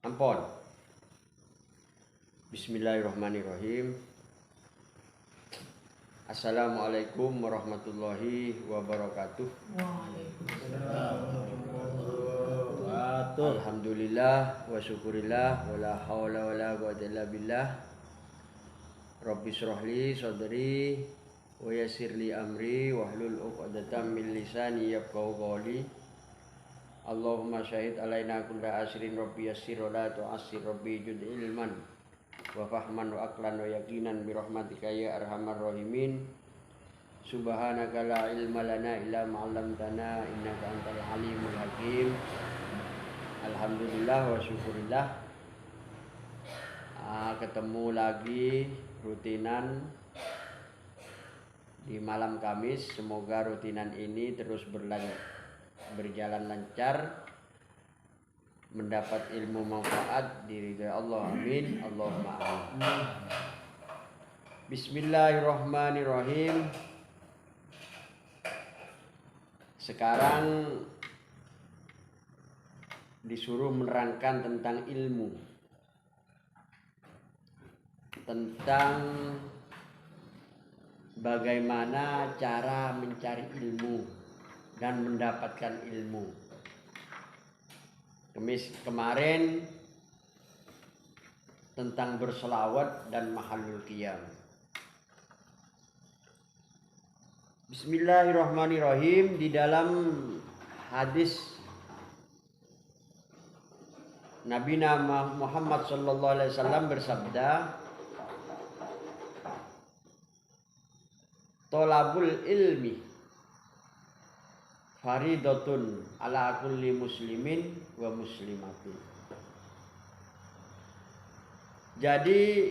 Ampun. Bismillahirrahmanirrahim. Assalamualaikum warahmatullahi wabarakatuh. Waalaikumsalam. Alhamdulillah wa syukurillah wa la hawla wa la quwwata illa billah. Rabbi shrahli sadri wa yassirli amri wahlul 'uqdatam min lisani yafqahu qawli. Allahumma syahid alaina kulla asrin rabbi yassir wa la tu'assir rabbi jud ilman wa fahman wa aqlan wa yaqinan bi rahmatika ya arhamar rahimin. Subhanaka la ilma lana illa ma 'allamtana innaka antal alimul hakim. Alhamdulillah wa syukurillah. Ketemu lagi rutinan di malam Kamis. Semoga rutinan ini terus berjalan lancar, mendapat ilmu manfaat di ridha Allah. Amin. Allahumma amin. Bismillahirrahmanirrahim. Sekarang disuruh menerangkan tentang ilmu, tentang bagaimana cara mencari ilmu dan mendapatkan ilmu. Kemarin tentang berselawat dan mahallul qiyam. Bismillahirrahmanirrahim. Di dalam hadis Nabi Muhammad sallallahu alaihi wasallam bersabda, "Thalabul ilmi faridatun ala kulli muslimin wa muslimatin." Jadi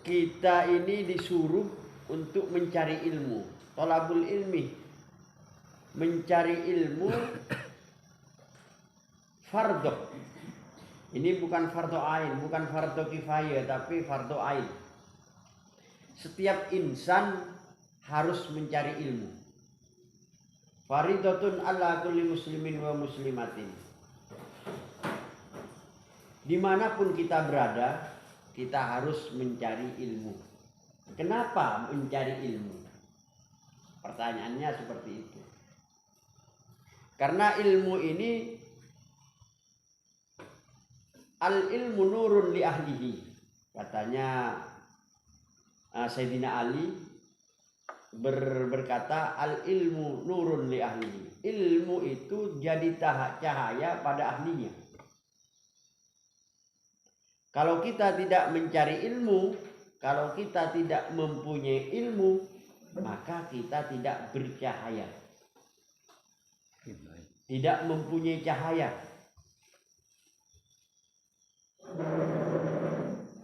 kita ini disuruh untuk mencari ilmu. Thalabul ilmi, mencari ilmu fardhu. Ini bukan fardhu ain, bukan fardhu kifayah, tapi fardhu ain. Setiap insan harus mencari ilmu. Faridatun ala kulli muslimin wa muslimatin. Dimanapun kita berada, kita harus mencari ilmu. Kenapa mencari ilmu? Pertanyaannya seperti itu. Karena ilmu ini, al ilmu nurun li ahlihi, katanya Sayyidina Ali berkata, al ilmu nurun li ahlihi. Ilmu itu jadi cahaya pada ahlinya. Kalau kita tidak mencari ilmu, kalau kita tidak mempunyai ilmu, maka kita tidak bercahaya, tidak mempunyai cahaya.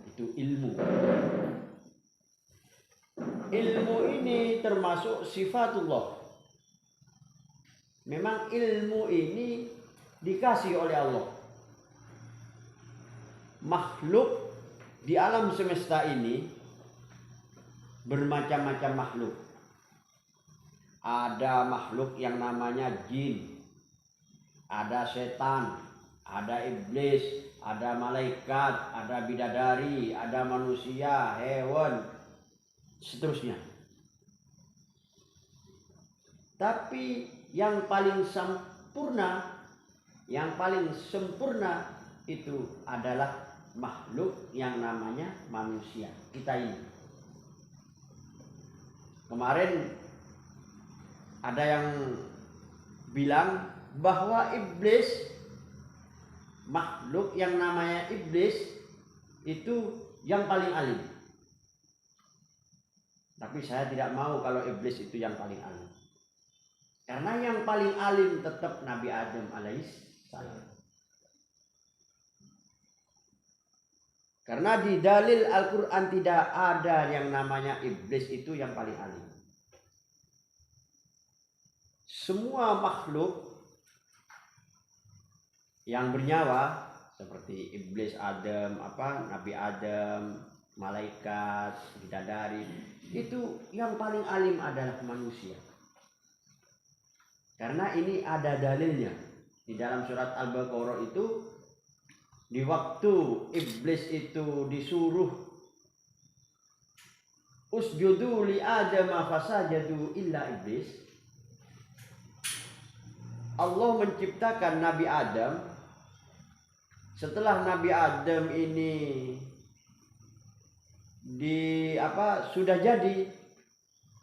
Itu ilmu. Ilmu ini termasuk sifatullah. Memang ilmu ini dikasih oleh Allah. Makhluk di alam semesta ini bermacam-macam makhluk. Ada makhluk yang namanya jin, ada setan, ada iblis, ada malaikat, ada bidadari, ada manusia, hewan, seterusnya. Tapi yang paling sempurna, itu adalah makhluk yang namanya manusia, kita ini. Kemarin ada yang bilang bahwa iblis, makhluk yang namanya iblis itu yang paling alim. Tapi saya tidak mau kalau iblis itu yang paling alim. Karena yang paling alim tetap Nabi Adam alaihissalam. Karena di dalil Al-Quran tidak ada yang namanya iblis itu yang paling alim. Semua makhluk yang bernyawa seperti iblis, Nabi Adam, malaikat, bidadari, itu yang paling alim adalah manusia. Karena ini ada dalilnya. Di dalam surat Al-Baqarah itu di waktu iblis itu disuruh usjudu li Adam fasajadu illa iblis, Allah menciptakan Nabi Adam. Setelah Nabi Adam ini sudah jadi,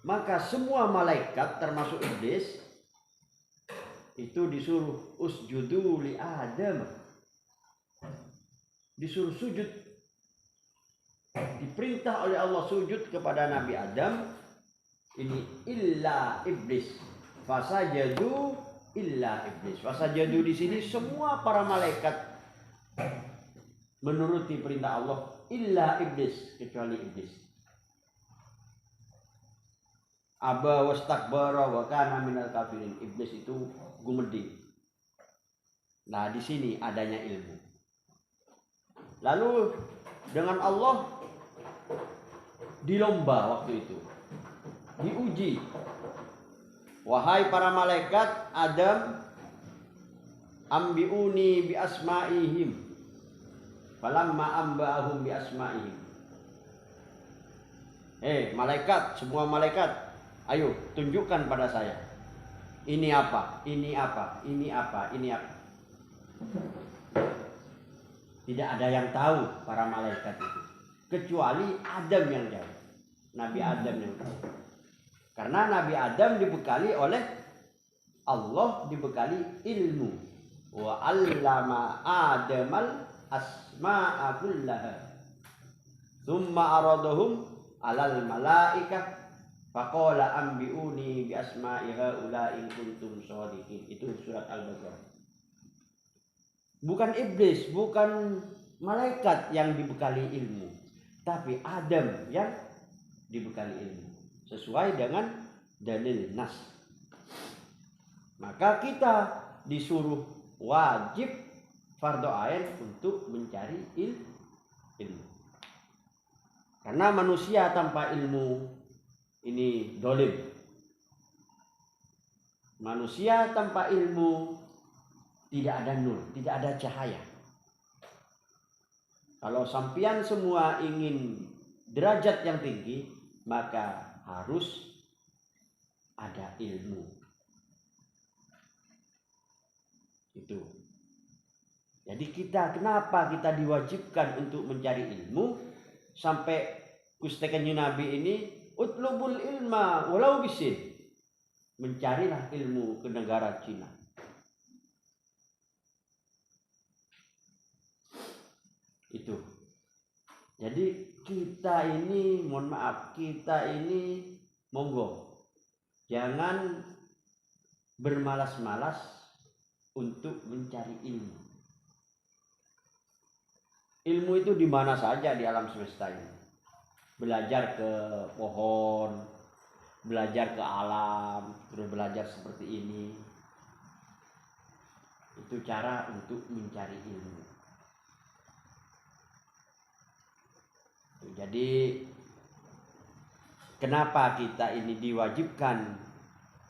maka semua malaikat termasuk iblis itu disuruh usjudu li Adam, disuruh sujud, diperintah oleh Allah sujud kepada Nabi Adam ini illa iblis, fasajadu illa iblis. Fasajadu di sini semua para malaikat menuruti perintah Allah illa iblis, kecuali iblis. Aba wastakbara wa kana minal kafirin. Iblis itu gumedi. Nah, di sini adanya ilmu. Lalu dengan Allah dilomba waktu itu, diuji. Wahai para malaikat Adam, ambiuni bi asma'ihim. Falamma amba'ahum bi asma'ihim. Malaikat, semua malaikat, ayo tunjukkan pada saya. Ini apa? Ini apa? Ini apa? Ini apa? Tidak ada yang tahu para malaikat itu, kecuali Adam yang tahu. Nabi Adam yang tahu. Karena Nabi Adam dibekali oleh Allah, dibekali ilmu. Wa 'allama Adamal asma'a kullaha. Tsumma aradahum 'alal malaikah faqala ambiuni bi asma'i haula'i in kuntum shadiqin. Itu surat Al-Baqarah. Bukan iblis, bukan malaikat yang dibekali ilmu, tapi Adam yang dibekali ilmu sesuai dengan dalil nas. Maka kita disuruh wajib fardhu ain untuk mencari ilmu. Karena manusia tanpa ilmu ini dolim. Manusia tanpa ilmu tidak ada nur, tidak ada cahaya. Kalau sampian semua ingin derajat yang tinggi, maka harus ada ilmu. Itu. Jadi kenapa kita diwajibkan untuk mencari ilmu? Sampai kustekannya Nabi ini utlubul ilma walau bisin. Mencarilah ilmu ke negara Cina. Itu. Jadi kita ini, mohon maaf, kita ini monggo jangan bermalas-malas untuk mencari ilmu. Ilmu itu di mana saja di alam semesta ini. Belajar ke pohon, belajar ke alam, terus belajar seperti ini. Itu cara untuk mencari ilmu. Jadi kenapa kita ini diwajibkan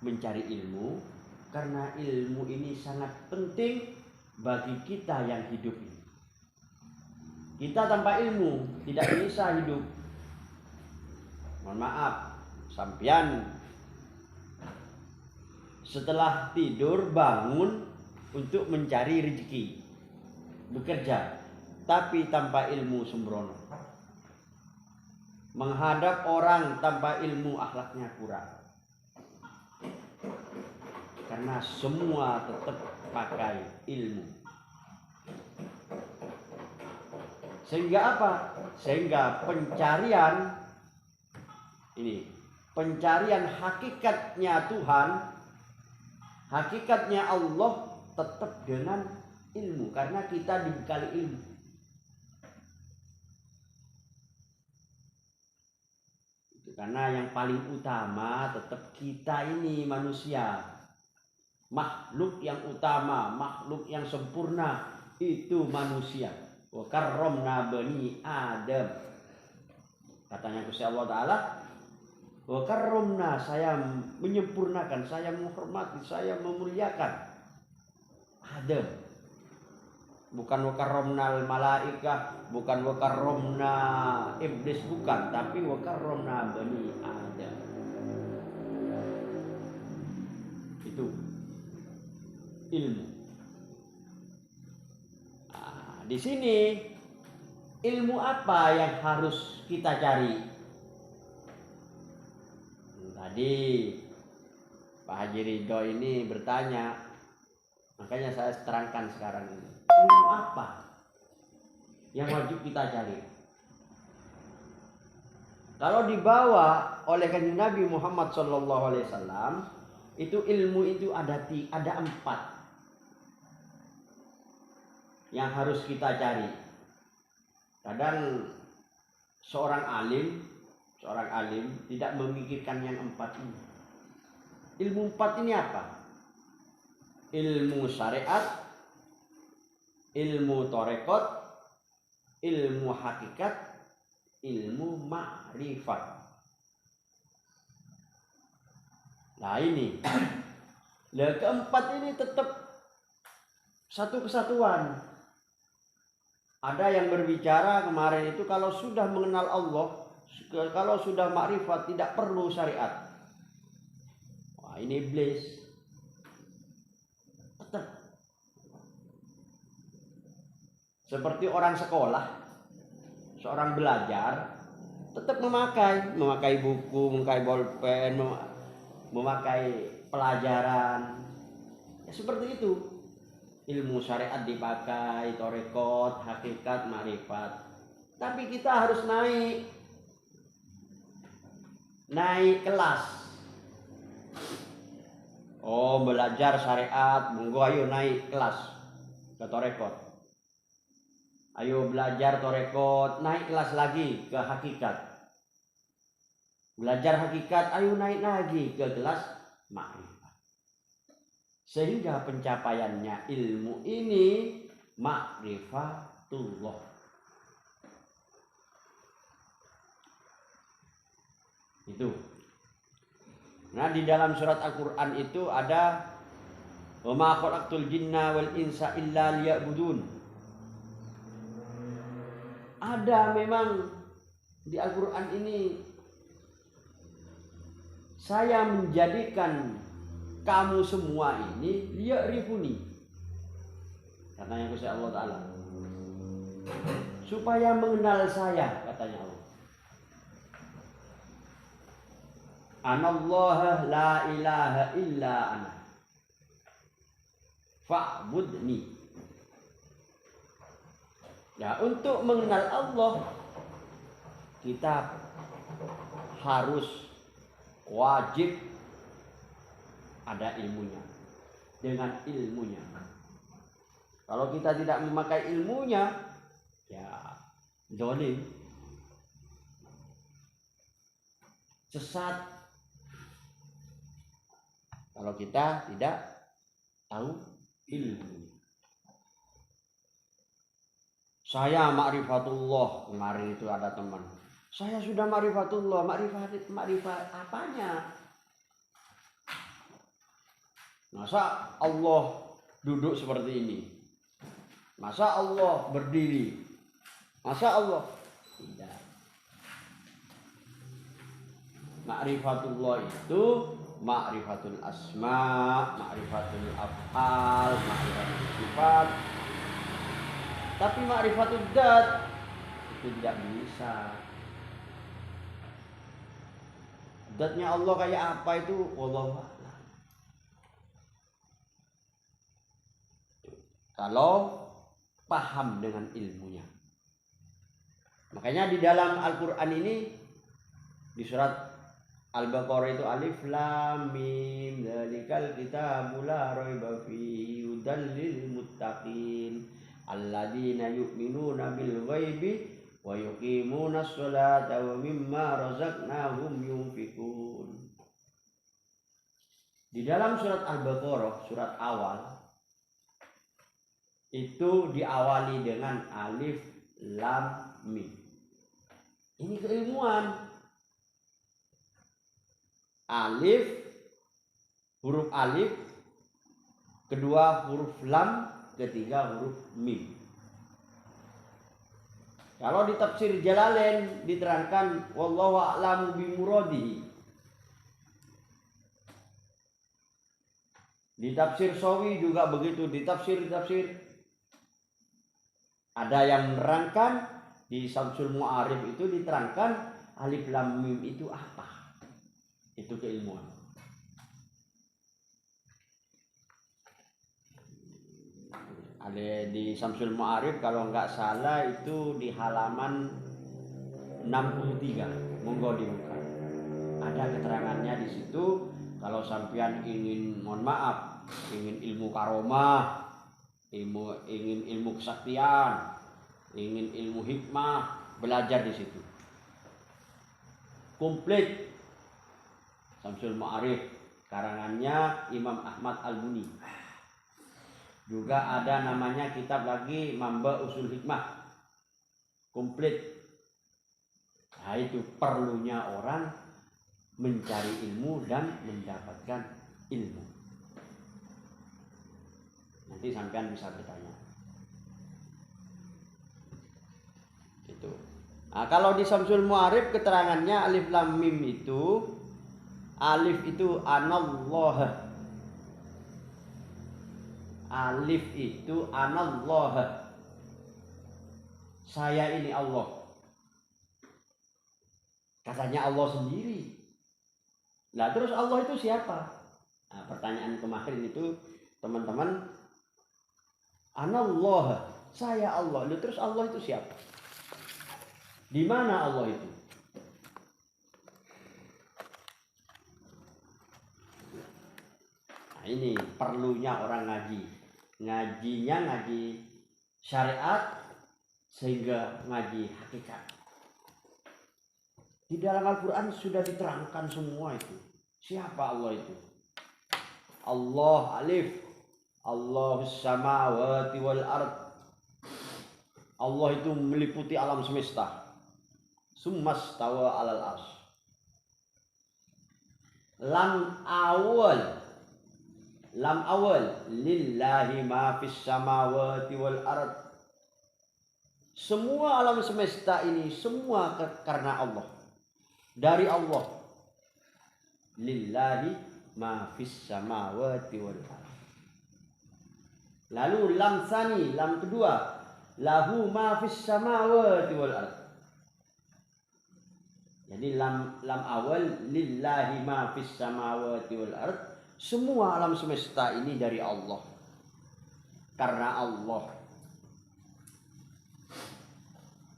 mencari ilmu? Karena ilmu ini sangat penting bagi kita yang hidup ini. Kita tanpa ilmu tidak bisa hidup. Mohon maaf, sampean setelah tidur bangun untuk mencari rezeki, bekerja, tapi tanpa ilmu sembrono. Menghadap orang tanpa ilmu, akhlaknya kurang. Karena semua tetap pakai ilmu. Sehingga apa? Sehingga pencarian hakikatnya Tuhan, hakikatnya Allah tetap dengan ilmu. Karena kita dibekali ilmu. Karena yang paling utama tetap kita ini manusia, makhluk yang utama, makhluk yang sempurna itu manusia. Wa karramna bani Adam. Katanya Gusti Allah Ta'ala, wa karramna, saya menyempurnakan, saya menghormati, saya memuliakan Adam. Bukan wa karramnal malaikah, bukan wa karramna iblis, bukan, tapi wa karramna bani Adam. Itu ilmu. Nah, di sini ilmu apa yang harus kita cari? Tadi Pak Haji Ridho ini bertanya, makanya saya terangkan sekarang ini. Ilmu apa yang wajib kita cari? Kalau dibawa oleh Kanjeng Nabi Muhammad SAW, itu ilmu itu ada 4 yang harus kita cari. Kadang seorang alim tidak memikirkan yang 4 ini. Ilmu 4 ini apa? Ilmu syariat, ilmu torekot, ilmu hakikat, ilmu ma'rifat. Nah ini, keempat ini tetap satu kesatuan. Ada yang berbicara kemarin itu kalau sudah mengenal Allah, kalau sudah ma'rifat tidak perlu syariat. Wah ini iblis. Tetap seperti orang sekolah, seorang belajar tetap memakai buku, memakai bolpen, memakai pelajaran. Ya seperti itu. Ilmu syariat dipakai, torekot, hakikat, ma'rifat. Tapi kita harus naik kelas. Oh, belajar syariat, monggo ayo naik kelas ke torekot. Ayo belajar torekot, naik kelas lagi ke hakikat. Belajar hakikat, ayo naik lagi ke kelas ma'rifat. Sehingga pencapaiannya ilmu ini ma'rifatullah. Itu. Nah di dalam surat Al-Quran itu ada wa ma khalaqtul jinna wal insa illa liya'budun. Ada memang di Al-Quran ini saya menjadikan kamu semua ini liya'rifuni, karena yang Gusti Allah Ta'ala, supaya mengenal saya, katanya Allah. Anallaha la ilaha illa ana fa'budni. Ya, untuk mengenal Allah kita harus wajib ada ilmunya. Dengan ilmunya. Kalau kita tidak memakai ilmunya, ya zalim, sesat. Kalau kita tidak tahu ilmu. Saya ma'rifatullah, kemarin itu ada teman. Saya sudah ma'rifatullah, ma'rifat apanya? Masa Allah duduk seperti ini? Masa Allah berdiri? Masa Allah? Tidak. Ma'rifatullah itu ma'rifatul asma, ma'rifatul af'al, ma'rifatul sifat. Tapi ma'rifatul dzat itu tidak bisa. Dzatnya Allah kayak apa itu wallahu a'lam. Kalau paham dengan ilmunya. Makanya di dalam Al-Quran ini, di surat Al-Baqarah itu alif lam mim dzalikal kitabul la raiba fihi hudal lil muttaqin alladzina yu'minuna bil ghaibi wa yuqimunas sholata wa mimma razaqnahum yunfiqun. Di dalam surat Al-Baqarah, surat awal, itu diawali dengan alif lam mim. Ini keilmuan. Alif, huruf alif, kedua huruf lam, ketiga huruf mim. Kalau di tafsir Jalalain diterangkan wallahu a'lamu bimuradihi. Di tafsir Sawi juga begitu, di tafsir ada yang menerangkan di Syamsul Mu'arif itu diterangkan alif lam mim itu apa? Itu keilmuan. Ada di Syamsul Mu'arif kalau nggak salah itu di halaman 63. Monggo dibuka. Ada keterangannya di situ. Kalau sampean ingin, mohon maaf, ingin ilmu karomah, ingin ilmu kesaktian, ingin ilmu hikmah, belajar di situ. Komplit. Syamsul Mu'arif, karangannya Imam Ahmad Al-Buni. Juga ada namanya kitab lagi Mamba Usul Hikmah. Komplit. Nah itu perlunya orang mencari ilmu dan mendapatkan ilmu. Nanti sampean bisa bertanya. Itu. Nah, kalau di Syamsul Mu'arif keterangannya alif lam mim itu, alif itu anallah. Alif itu anallah. Saya ini Allah. Katanya Allah sendiri. Nah terus Allah itu siapa? Nah, pertanyaan kemarin itu teman-teman, anallah, saya Allah. Lalu terus Allah itu siapa? Di mana Allah itu? Nah, ini perlunya orang ngaji. Ngajinya ngaji syariat sehingga ngaji hakikat. Di dalam Al-Quran sudah diterangkan semua itu. Siapa Allah itu? Allah alif. Allahus samawati wal ard. Allah itu meliputi alam semesta. Summastawa alal arsy. Lam awal. Lam awal. Lillahi ma fis samawati wal ard. Semua alam semesta ini semua karena Allah. Dari Allah. Lillahi ma fis samawati wal ardh. Lalu lam tsani, lam kedua, lahu ma fis samawati wal ardh. Jadi lam awal lillahi ma fis samawati wal ardh. Semua alam semesta ini dari Allah. Karena Allah.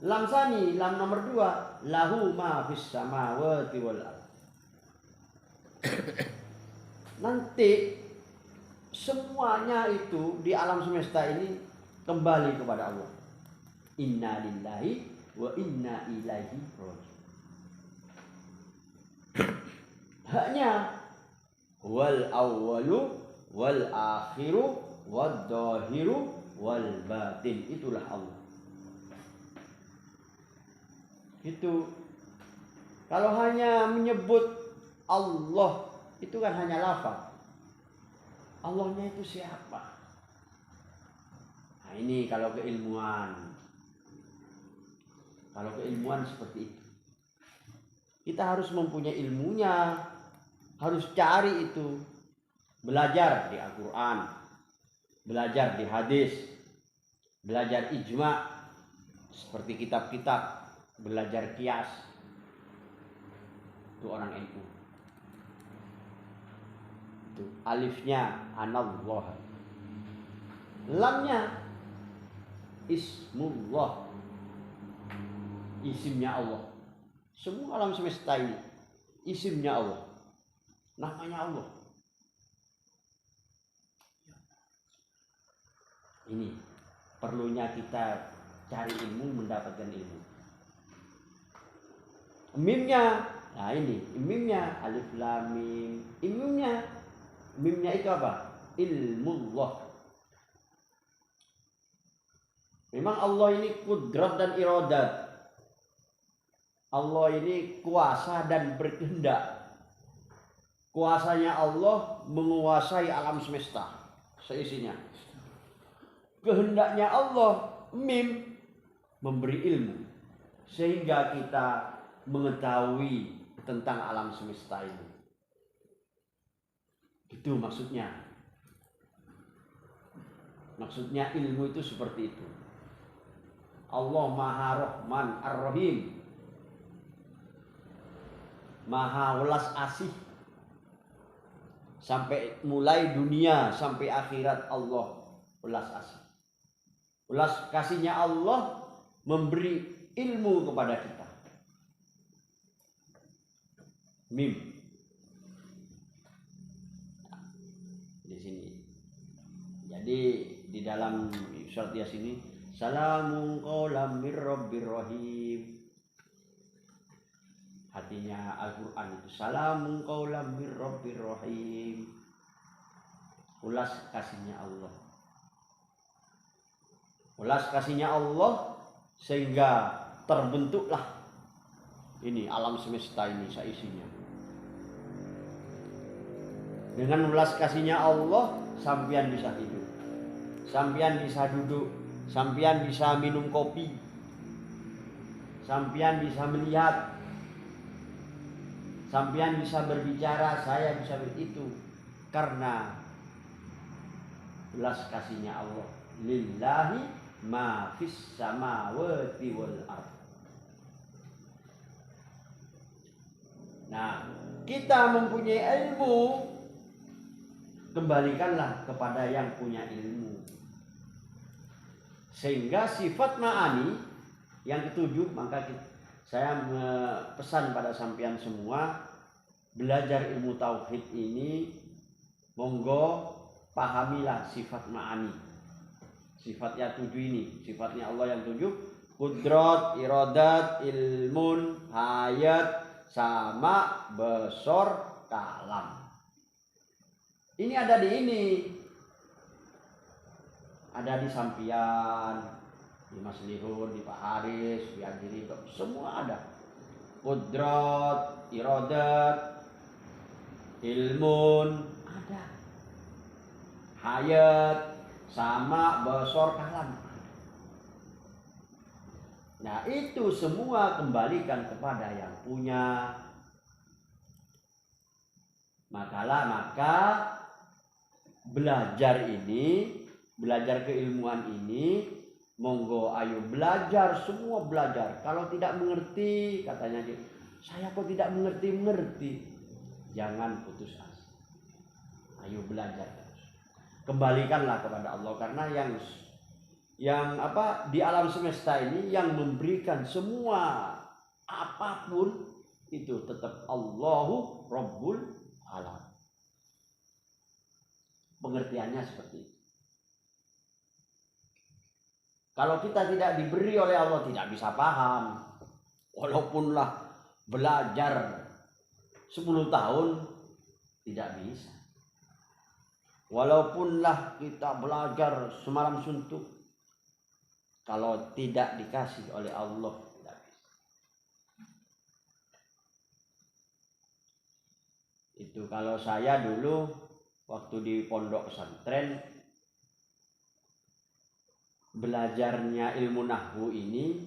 Lam tsani, lam nomor 2, lahu ma fis samawati wal ardh. Nanti semuanya itu di alam semesta ini kembali kepada Allah. Inna lillahi wa inna ilaihi raji'un. Haknya wal awwalu wal akhiru wad dhahiru wal batin, itulah Allah. Itu kalau hanya menyebut Allah itu kan hanya lafaz. Allahnya itu siapa? Nah ini kalau keilmuan. Kalau keilmuan seperti itu. Kita harus mempunyai ilmunya. Harus cari itu. Belajar di Al-Quran. Belajar di hadis. Belajar ijma. Seperti kitab-kitab. Belajar kias. Itu orang ilmu. Itu alifnya anallah. Lamnya ismullah. Isimnya Allah. Semua alam semesta ini isimnya Allah. Namanya Allah. Ini perlunya kita cari ilmu, mendapatkan ilmu. Mimnya, nah ini mimnya alif lam mim. Mimnya itu apa? Ilmullah. Memang Allah ini kudrat dan iradat. Allah ini kuasa dan berkehendak. Kuasanya Allah menguasai alam semesta seisinya. Kehendaknya Allah mim memberi ilmu. sehingga kita mengetahui tentang alam semesta ini. Itu maksudnya. Maksudnya ilmu itu seperti itu. Allah Maha Rahman Ar-Rahim, Maha welas asih. Sampai mulai dunia sampai akhirat Allah welas asih. Welas kasihnya Allah memberi ilmu kepada kita. Mim. Di sini. Jadi di dalam surat Yasin ini, salamun qaulam mir rabbir rahim. Artinya Al-Quran itu salamun qaulam mir rabbir rahim. Ulas kasihnya Allah. Ulas kasihnya Allah sehingga terbentuklah ini alam semesta ini seisinya. Dengan ulas kasihnya Allah, sampean bisa hidup. Sampean bisa duduk, sampean bisa minum kopi. Sampean bisa melihat. Sampean bisa berbicara, saya bisa begitu. Karena belas kasihnya Allah. Lillahi ma fis samawati wal ardh. Nah, kita mempunyai ilmu, kembalikanlah kepada yang punya ilmu. Sehingga sifat ma'ani yang ketujuh, maka saya pesan pada sampean semua, belajar ilmu tauhid ini, monggo pahamilah sifat ma'ani. Sifatnya tujuh ini, sifatnya Allah yang tujuh, qudrat, iradat, ilmun, hayat, sama, besor, kalam. Ini ada di ini. Ada di sampian, di Mas Lihun, di Pak Haris, di Adiri, semua ada. Qudrat, iradat, ilmun, ada. Hayat, sama, besor, kalam. Nah, itu semua kembalikan kepada yang punya. Maka belajar ini, belajar keilmuan ini, monggo ayo belajar, semua belajar. Kalau tidak mengerti, katanya saya kok tidak mengerti. Jangan putus asa. Ayo belajar terus. Kembalikanlah kepada Allah, karena yang di alam semesta ini yang memberikan semua apapun itu tetap Allahu Rabbul Alam. Pengertiannya seperti itu. Kalau kita tidak diberi oleh Allah, tidak bisa paham. Walaupunlah belajar 10 tahun, tidak bisa. Walaupunlah kita belajar semalam suntuk, kalau tidak dikasih oleh Allah, tidak bisa. Itu kalau saya dulu waktu di pondok pesantren, belajarnya ilmu nahwu ini,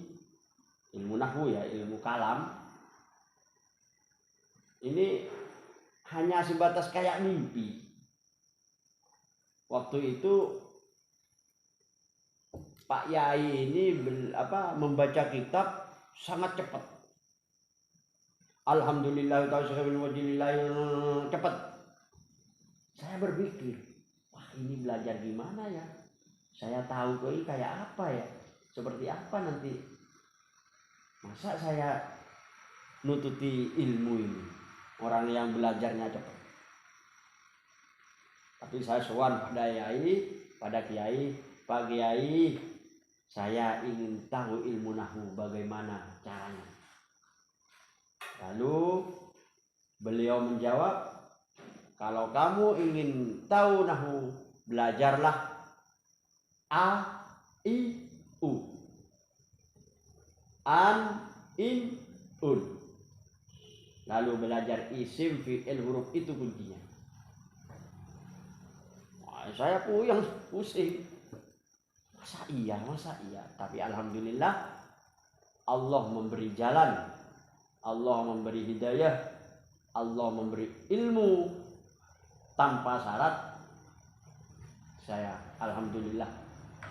ilmu nahwu ya, ilmu kalam, ini hanya sebatas kayak mimpi. Waktu itu Pak Yai ini membaca kitab sangat cepat. Alhamdulillah cepat. Saya berpikir, wah ini belajar gimana ya? Saya tahu kok ini kayak apa ya? Seperti apa nanti? Masa saya nututi ilmu ini? Orang yang belajarnya cepat. Tapi saya sowan pada Yai, pada Kiai, Pak Kiai, saya ingin tahu ilmu nahwu bagaimana caranya. Lalu beliau menjawab, kalau kamu ingin tahu nahwu, belajarlah A, I, U. An, in, un. Lalu belajar isim, fi'il, huruf, itu kuncinya. Wah, saya pusing. Masa iya. Tapi alhamdulillah Allah memberi jalan, Allah memberi hidayah, Allah memberi ilmu tanpa syarat, saya alhamdulillah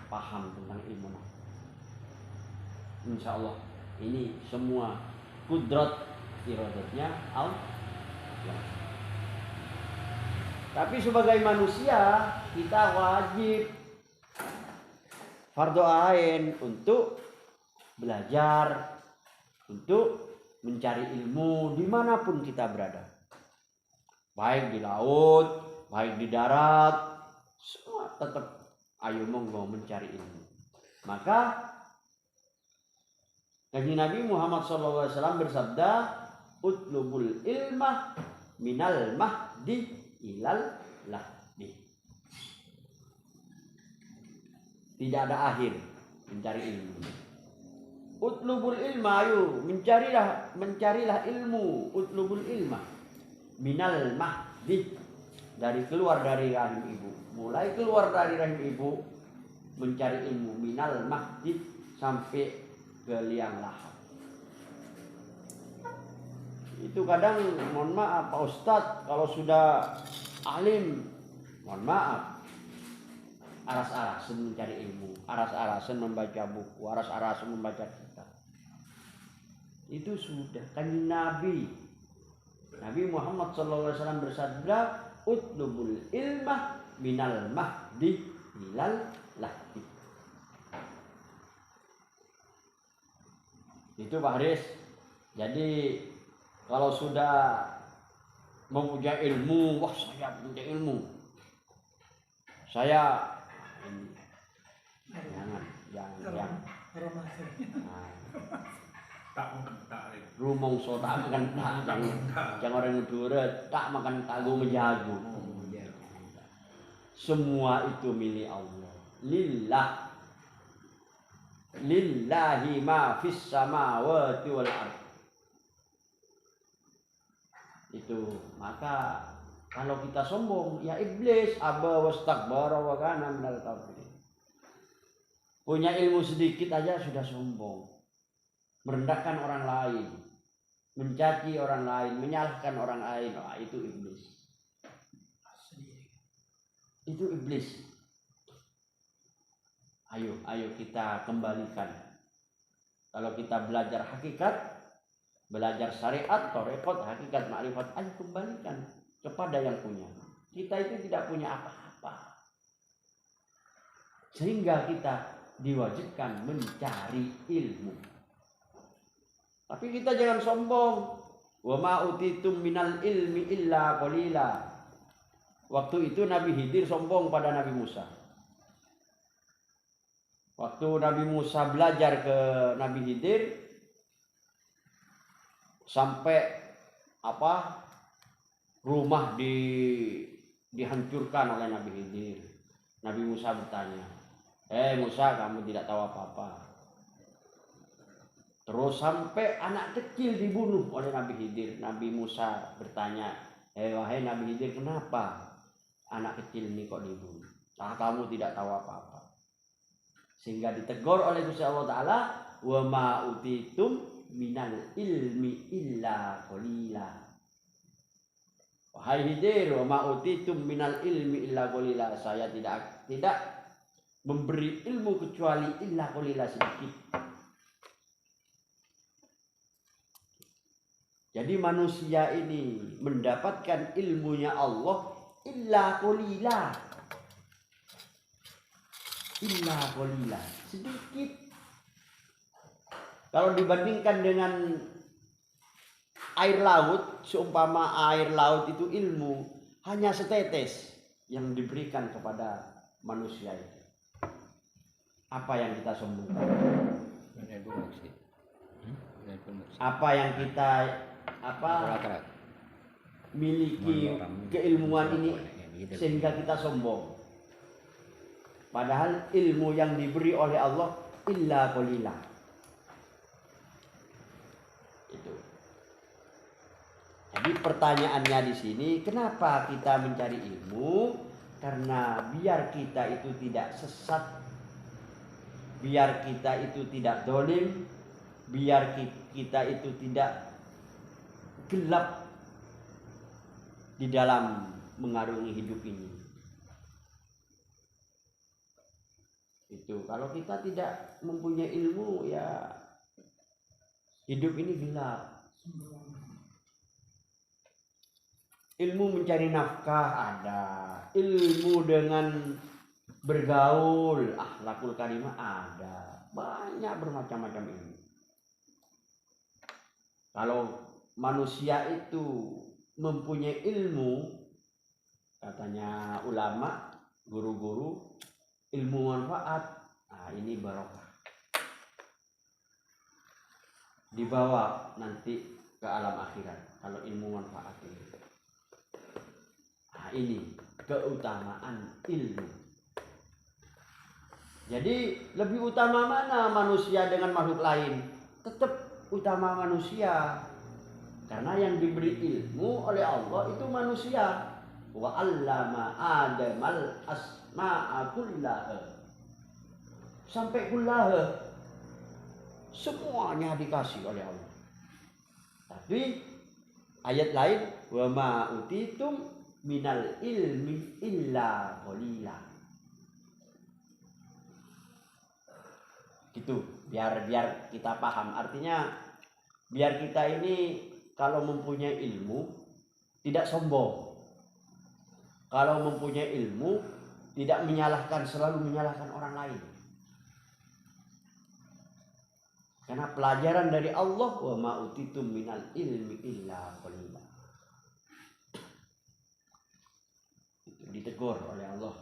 paham tentang ilmu. Insya Allah ini semua kudrat iradatnya Allah. Tapi sebagai manusia kita wajib fardhu ain untuk belajar, untuk mencari ilmu dimanapun kita berada, baik di laut, baik di darat, semua tetap ayo monggo mencari ilmu. Maka Kanjeng Nabi Muhammad SAW bersabda, utlubul ilmah minal mahdi ilal lahdi. Tidak ada akhir mencari ilmu. Utlubul ilma, ayo mencarilah ilmu. Utlubul ilma minal mahdi, dari keluar dari rahim ibu. Mulai keluar dari rahim ibu mencari ilmu minal mahdi sampai ke liang lahat. Itu kadang mohon maaf Pak Ustadz, kalau sudah alim mohon maaf aras-arasan mencari ilmu, aras-arasan membaca buku, aras-arasan membaca kitab. Itu sudah kan Nabi Muhammad SAW bersabda, utlubul ilmah minal mahdi ilal lahdi. Itu Pak Haris. Jadi kalau sudah mempunyai ilmu, wah saya punya ilmu, saya jangan rumongso tak makan tak, jangan orang ngeduret tak makan tagu menjago. Semua itu milik Allah. Lillahi ma fis samawati wal ardh. Itu maka kalau kita sombong ya iblis aba wastakbara wa kana minal kafirin. Punya ilmu sedikit aja sudah sombong, merendahkan orang lain, mencaci orang lain, menyalahkan orang lain. Wah, itu iblis. Itu iblis. Ayo kita kembalikan. Kalau kita belajar hakikat, belajar syariat, tarekat, hakikat, makrifat, ayo kembalikan kepada yang punya. Kita itu tidak punya apa-apa, sehingga kita diwajibkan mencari ilmu. Tapi kita jangan sombong. Wa ma utitum minal ilmi illa qalila. Waktu itu Nabi Khidir sombong pada Nabi Musa. Waktu Nabi Musa belajar ke Nabi Khidir, sampai rumah dihancurkan oleh Nabi Khidir. Nabi Musa bertanya, Musa, kamu tidak tahu apa-apa. Terus sampai anak kecil dibunuh oleh Nabi Khidir. Nabi Musa bertanya, wahai Nabi Khidir, kenapa anak kecil ini kok dibunuh? Kamu tidak tahu apa-apa. Sehingga ditegur oleh Gusti Allah Ta'ala, wa ma utitum minal ilmi illa qalila. Wahai Khidir, wa ma utitum minal ilmi illa qalila. Saya tidak memberi ilmu kecuali illa qalila, sedikit. Jadi manusia ini mendapatkan ilmunya Allah illa qalila. Illa qalila, sedikit. Kalau dibandingkan dengan air laut, seumpama air laut itu ilmu hanya setetes yang diberikan kepada manusia itu. Apa yang kita sombongkan? Apa yang kita miliki keilmuan ini sehingga kita sombong? Padahal ilmu yang diberi oleh Allah illa qalila. Itu. Jadi pertanyaannya di sini, kenapa kita mencari ilmu? Karena biar kita itu tidak sesat, biar kita itu tidak dolim, biar kita itu tidak gelap di dalam mengarungi hidup ini. Itu kalau kita tidak mempunyai ilmu, ya hidup ini gelap. Ilmu mencari nafkah ada, ilmu dengan bergaul, akhlakul karimah ada, banyak bermacam-macam ilmu. Kalau manusia itu mempunyai ilmu, katanya ulama, guru-guru, ilmu manfaat, nah ini barokah. Dibawa nanti ke alam akhirat kalau ilmu manfaat ini. Nah ini keutamaan ilmu. Jadi lebih utama mana manusia dengan makhluk lain? Tetap utama manusia. Karena yang diberi ilmu oleh Allah itu manusia. Wa 'allama Adamal asma'a kullaha. Sampai kullaha. Semuanya dikasih oleh Allah. Tapi ayat lain, wa ma utitum minal ilmi illa qalila. Gitu, biar kita paham. Artinya biar kita ini kalau mempunyai ilmu tidak sombong. Kalau mempunyai ilmu tidak selalu menyalahkan orang lain. Karena pelajaran dari Allah, wa ma utitum minal ilmi illa qalila. Itu ditegur oleh Allah.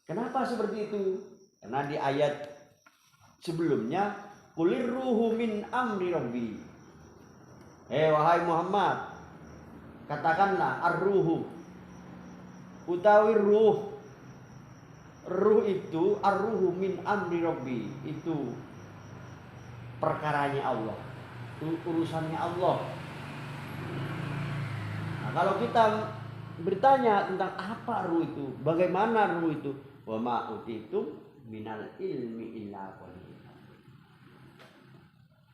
Kenapa seperti itu? Karena di ayat sebelumnya, qulir ruhu min amri rabbi. Wahai Muhammad, katakanlah ar-ruhu, utawi ruh. Ruh itu ar-ruhu min amri rabbi, itu perkaranya Allah, urusannya Allah. Nah, kalau kita bertanya tentang apa ruh itu, bagaimana ruh itu, wa ma utitum minal ilmi illa qalila.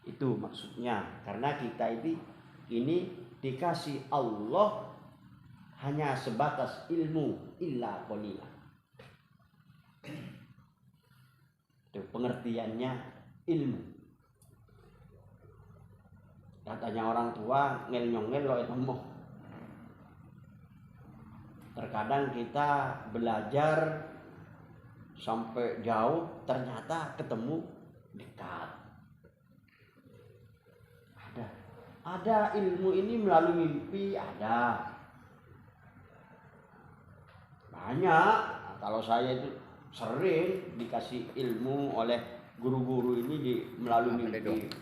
Itu maksudnya, karena kita ini dikasih Allah hanya sebatas ilmu illa qalila. Itu pengertiannya ilmu. Katanya orang tua, ngel-nyongel lo itu mau. Terkadang kita belajar sampai jauh, ternyata ketemu dekat. Ada ilmu ini melalui mimpi, ada. Banyak. Nah, kalau saya itu sering dikasih ilmu oleh guru-guru ini melalui mimpi.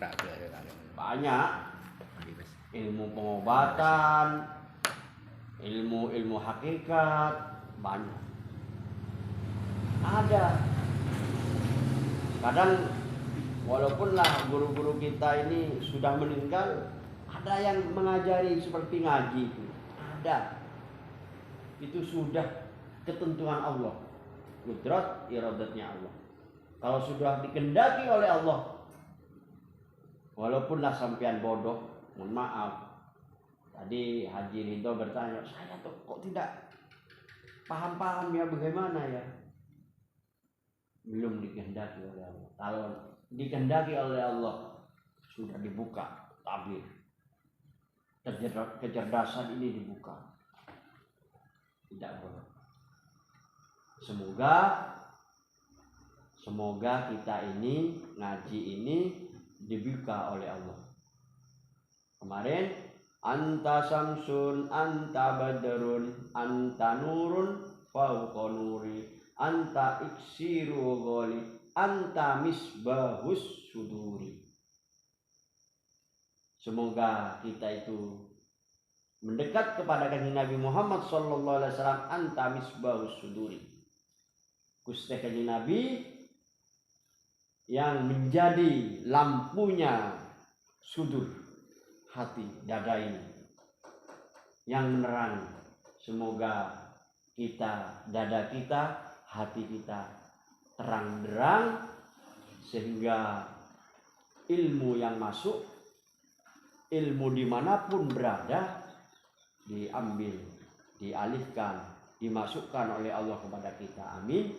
Banyak. Ilmu pengobatan, ilmu hakikat, banyak. Ada. Kadang walaupun lah guru-guru kita ini sudah meninggal, ada yang mengajari seperti ngaji itu. Ada. Itu sudah ketentuan Allah. Qudrat iradatnya Allah. Kalau sudah dikehendaki oleh Allah, walaupun lah sampean bodoh, mohon maaf. Tadi Haji Ridho bertanya, saya tuh kok tidak paham-paham ya, bagaimana ya? Belum dikehendaki oleh Allah. Kalau dikehendaki oleh Allah, sudah dibuka tabir. Kecerdasan ini dibuka. Tidak boleh. Semoga kita ini ngaji ini dibuka oleh Allah. Kemarin anta samsun, anta badrun, anta nurun fauqa nuri, anta iksiru ghali, anta misbahus suduri. Semoga kita itu mendekat kepada kanjeng Nabi Muhammad sallallahu alaihi wasallam, anta misbahus suduri. Gusti kanjeng Nabi yang menjadi lampunya sudur, hati, dada ini yang menerangi. Semoga kita, dada kita, hati kita terang-derang, sehingga ilmu yang masuk, ilmu dimanapun berada, diambil, dialihkan, dimasukkan oleh Allah kepada kita. Amin.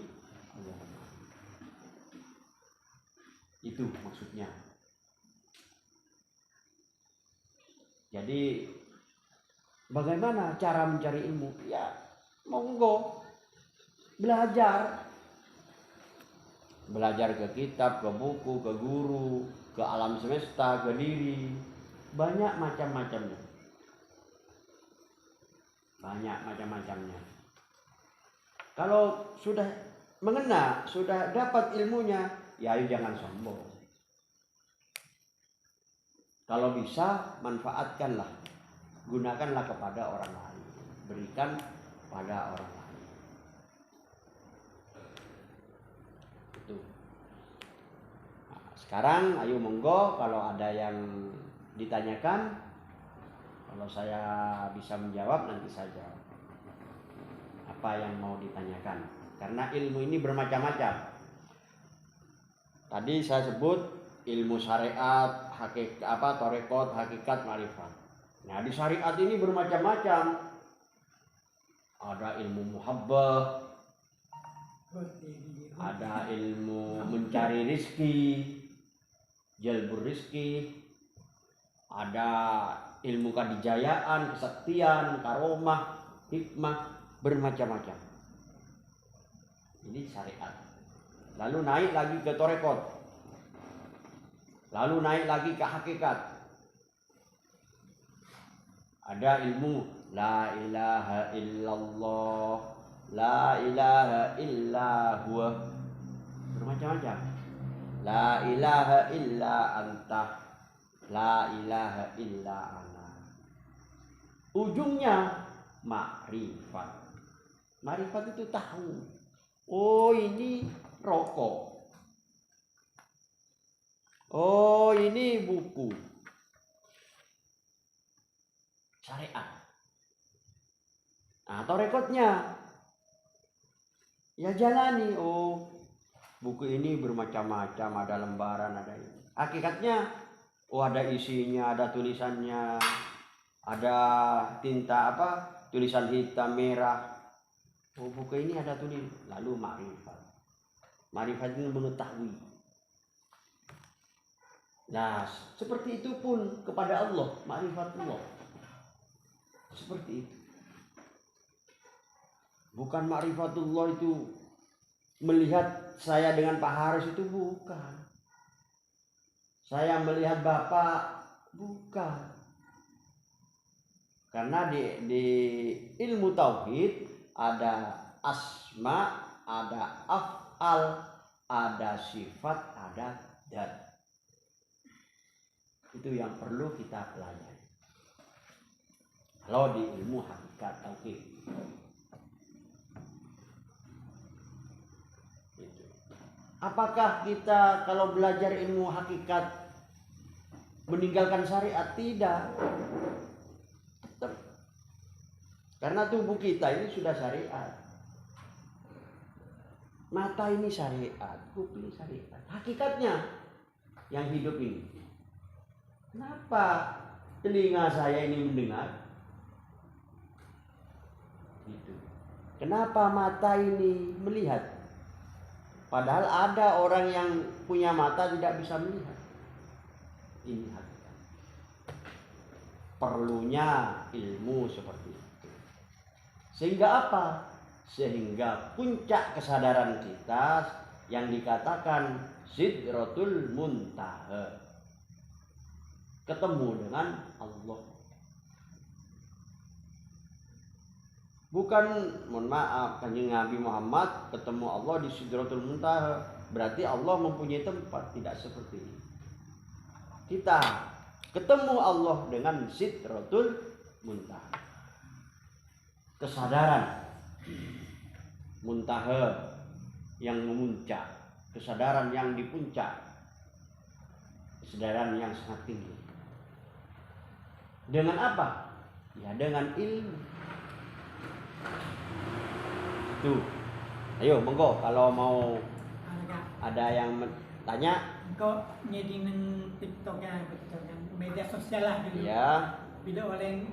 Itu maksudnya. Jadi bagaimana cara mencari ilmu? Ya, monggo belajar. Belajar ke kitab, ke buku, ke guru, ke alam semesta, ke diri. Banyak macam-macamnya. Banyak macam-macamnya. Kalau sudah mengena, sudah dapat ilmunya, ya ayo jangan sombong. Kalau bisa, manfaatkanlah. Gunakanlah kepada orang lain. Berikan pada orang lain. Itu. Nah, sekarang ayo monggo kalau ada yang ditanyakan. Kalau saya bisa menjawab nanti saja. Apa yang mau ditanyakan? Karena ilmu ini bermacam-macam. Tadi saya sebut ilmu syariat, tarekot, hakikat, ma'rifat. Nah, di syariat ini bermacam-macam. Ada ilmu muhabbah, ada ilmu mencari rizki, jalbur rizki, ada ilmu kadijayaan, kesaktian, karomah, hikmah, bermacam-macam. Ini syariat. Lalu naik lagi ke torekot, lalu naik lagi ke hakikat. Ada ilmu la ilaha illallah, la ilaha illa huwa, bermacam-macam. La ilaha illa anta, la ilaha illa ana. Ujungnya makrifat. Makrifat itu tahu. Oh, ini rokok. Oh, ini buku. Syariat. Nah, torekotnya ya jalani. Oh, buku ini bermacam-macam, ada lembaran, ada ini. Hakikatnya, oh ada isinya, ada tulisannya, ada tinta tulisan hitam, merah. Oh, buku ini ada tulis. Lalu makrifat. Makrifat itu mengetahui. Nah, seperti itu pun kepada Allah, ma'rifatullah. Seperti itu. Bukan ma'rifatullah itu melihat saya dengan Pak Haris itu, bukan. Saya melihat Bapak, bukan. Karena di ilmu tauhid ada asma, ada af'al, ada sifat, ada dat. Itu yang perlu kita pelajari. Kalau di ilmu hakikat tauhid. Apakah kita kalau belajar ilmu hakikat meninggalkan syariat? Tidak. Tetap. Karena tubuh kita ini sudah syariat. Mata ini syariat, kuping syariat. Hakikatnya yang hidup ini. Kenapa telinga saya ini mendengar? Gitu. Kenapa mata ini melihat? Padahal ada orang yang punya mata tidak bisa melihat. Ini hakikat. Perlunya ilmu seperti itu. Sehingga apa? Sehingga puncak kesadaran kita yang dikatakan Sidratul Muntaha. Ketemu dengan Allah. Bukan, mohon maaf, Kanjeng Nabi Muhammad ketemu Allah di Sidratul Muntaha. Berarti Allah mempunyai tempat. Tidak seperti ini. Kita ketemu Allah dengan Sidratul Muntaha. Kesadaran Muntaha yang memuncak. Kesadaran yang di puncak. Kesadaran yang sangat tinggi. Dengan apa? Ya dengan ilmu. Tuh. Ayo monggo kalau mau Ada yang tanya? Kau nyedimen TikTok yang media sosial lah dulu. Ya. Bila orang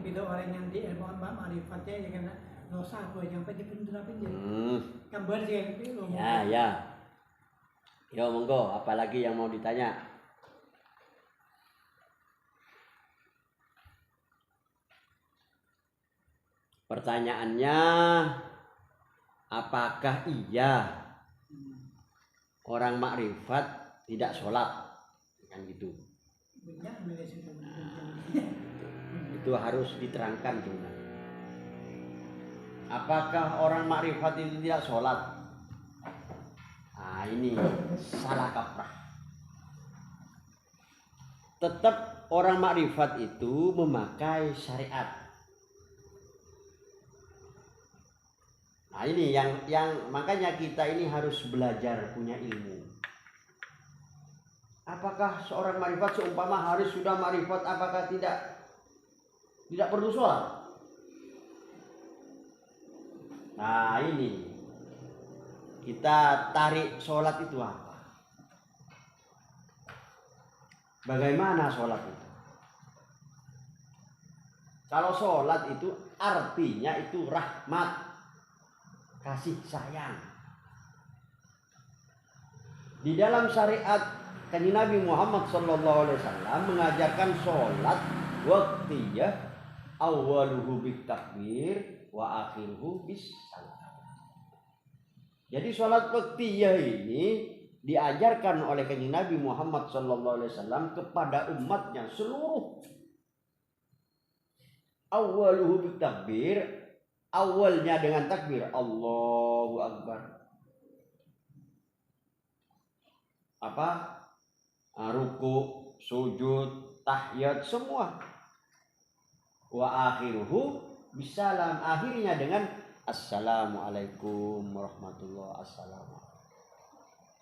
yang di ilmu ma'rifatnya ya kan dosa apa yang pada penerapan dia. Gambar dia itu. Ya. Yo monggo, apalagi yang mau ditanya? Pertanyaannya, apakah iya orang makrifat tidak sholat? Kan gitu. Itu harus diterangkan juga. Apakah orang makrifat itu tidak sholat? Nah ini salah kaprah. Tetap orang makrifat itu memakai syariat. Nah ini yang makanya kita ini harus belajar punya ilmu. Apakah seorang makrifat seumpama harus sudah makrifat, apakah tidak perlu sholat? Nah ini kita tarik sholat itu apa? Bagaimana sholat itu? Kalau sholat itu artinya itu rahmat, kasih sayang. Di dalam syariat Kanjeng Nabi Muhammad SAW mengajarkan sholat waqtiyah awwaluhu bitakbir wa akhiruhu bis salam. Jadi sholat waqtiyah ini diajarkan oleh Kanjeng Nabi Muhammad SAW kepada umatnya seluruh. Awwaluhu bitakbir, awalnya dengan takbir Allahu Akbar. Apa? Ruku, sujud, tahiyat semua. Wa akhiruhu bisalam, akhirnya dengan assalamualaikum warahmatullahi wabarakatuh.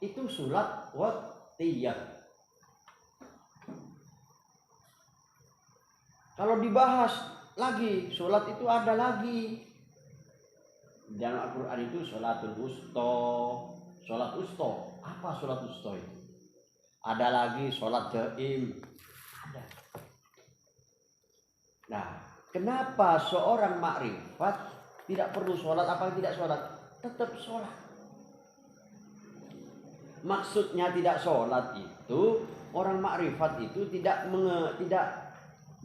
Itu salat waqtiyah. Kalau dibahas lagi, salat itu ada lagi. Dalam Al-Quran itu sholatul wusta. Sholat wusta. Apa sholat wusta itu? Ada lagi sholat gaib. Ada. Nah, kenapa seorang makrifat tidak perlu sholat? Apa tidak sholat? Tetap sholat. Maksudnya tidak sholat itu, orang makrifat itu tidak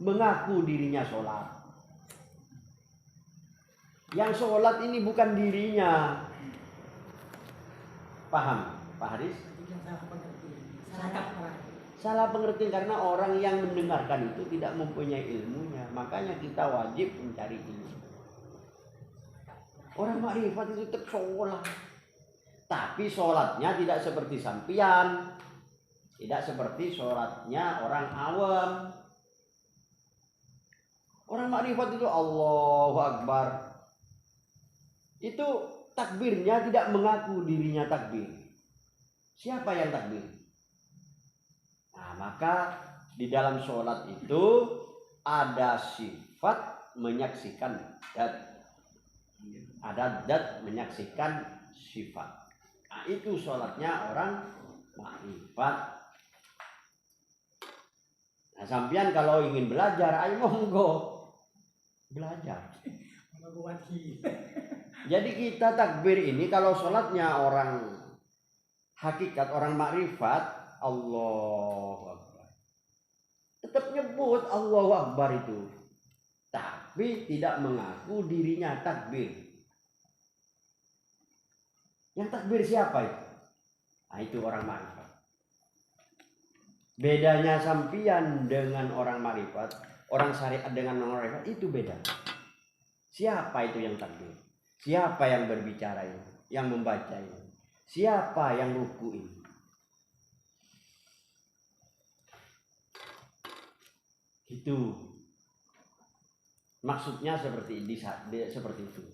mengaku dirinya sholat. Yang sholat ini bukan dirinya. Paham, Pak Haris? Salah pengertian karena orang yang mendengarkan itu tidak mempunyai ilmunya. Makanya kita wajib mencari ilmu. Orang makrifat itu tetap sholat. Tapi sholatnya tidak seperti sampian. Tidak seperti sholatnya orang awam. Orang makrifat itu Allahu Akbar. Itu takbirnya tidak mengaku dirinya takbir. Siapa yang takbir? Nah, maka di dalam sholat itu ada sifat menyaksikan dat. Ada dat menyaksikan sifat. Nah, itu sholatnya orang makrifat. Nah, sampean kalau ingin belajar, ayo monggo belajar. Jadi kita takbir ini kalau sholatnya orang hakikat, orang makrifat, Allahu Akbar. Tetap nyebut Allahu Akbar itu. Tapi tidak mengaku dirinya takbir. Yang takbir siapa itu? Nah, itu orang makrifat. Bedanya sampian dengan orang makrifat, orang syariat dengan orang makrifat itu beda. Siapa itu yang takbir? Siapa yang berbicara ini? Yang membaca ini? Siapa yang ruku ini? Itu maksudnya seperti itu.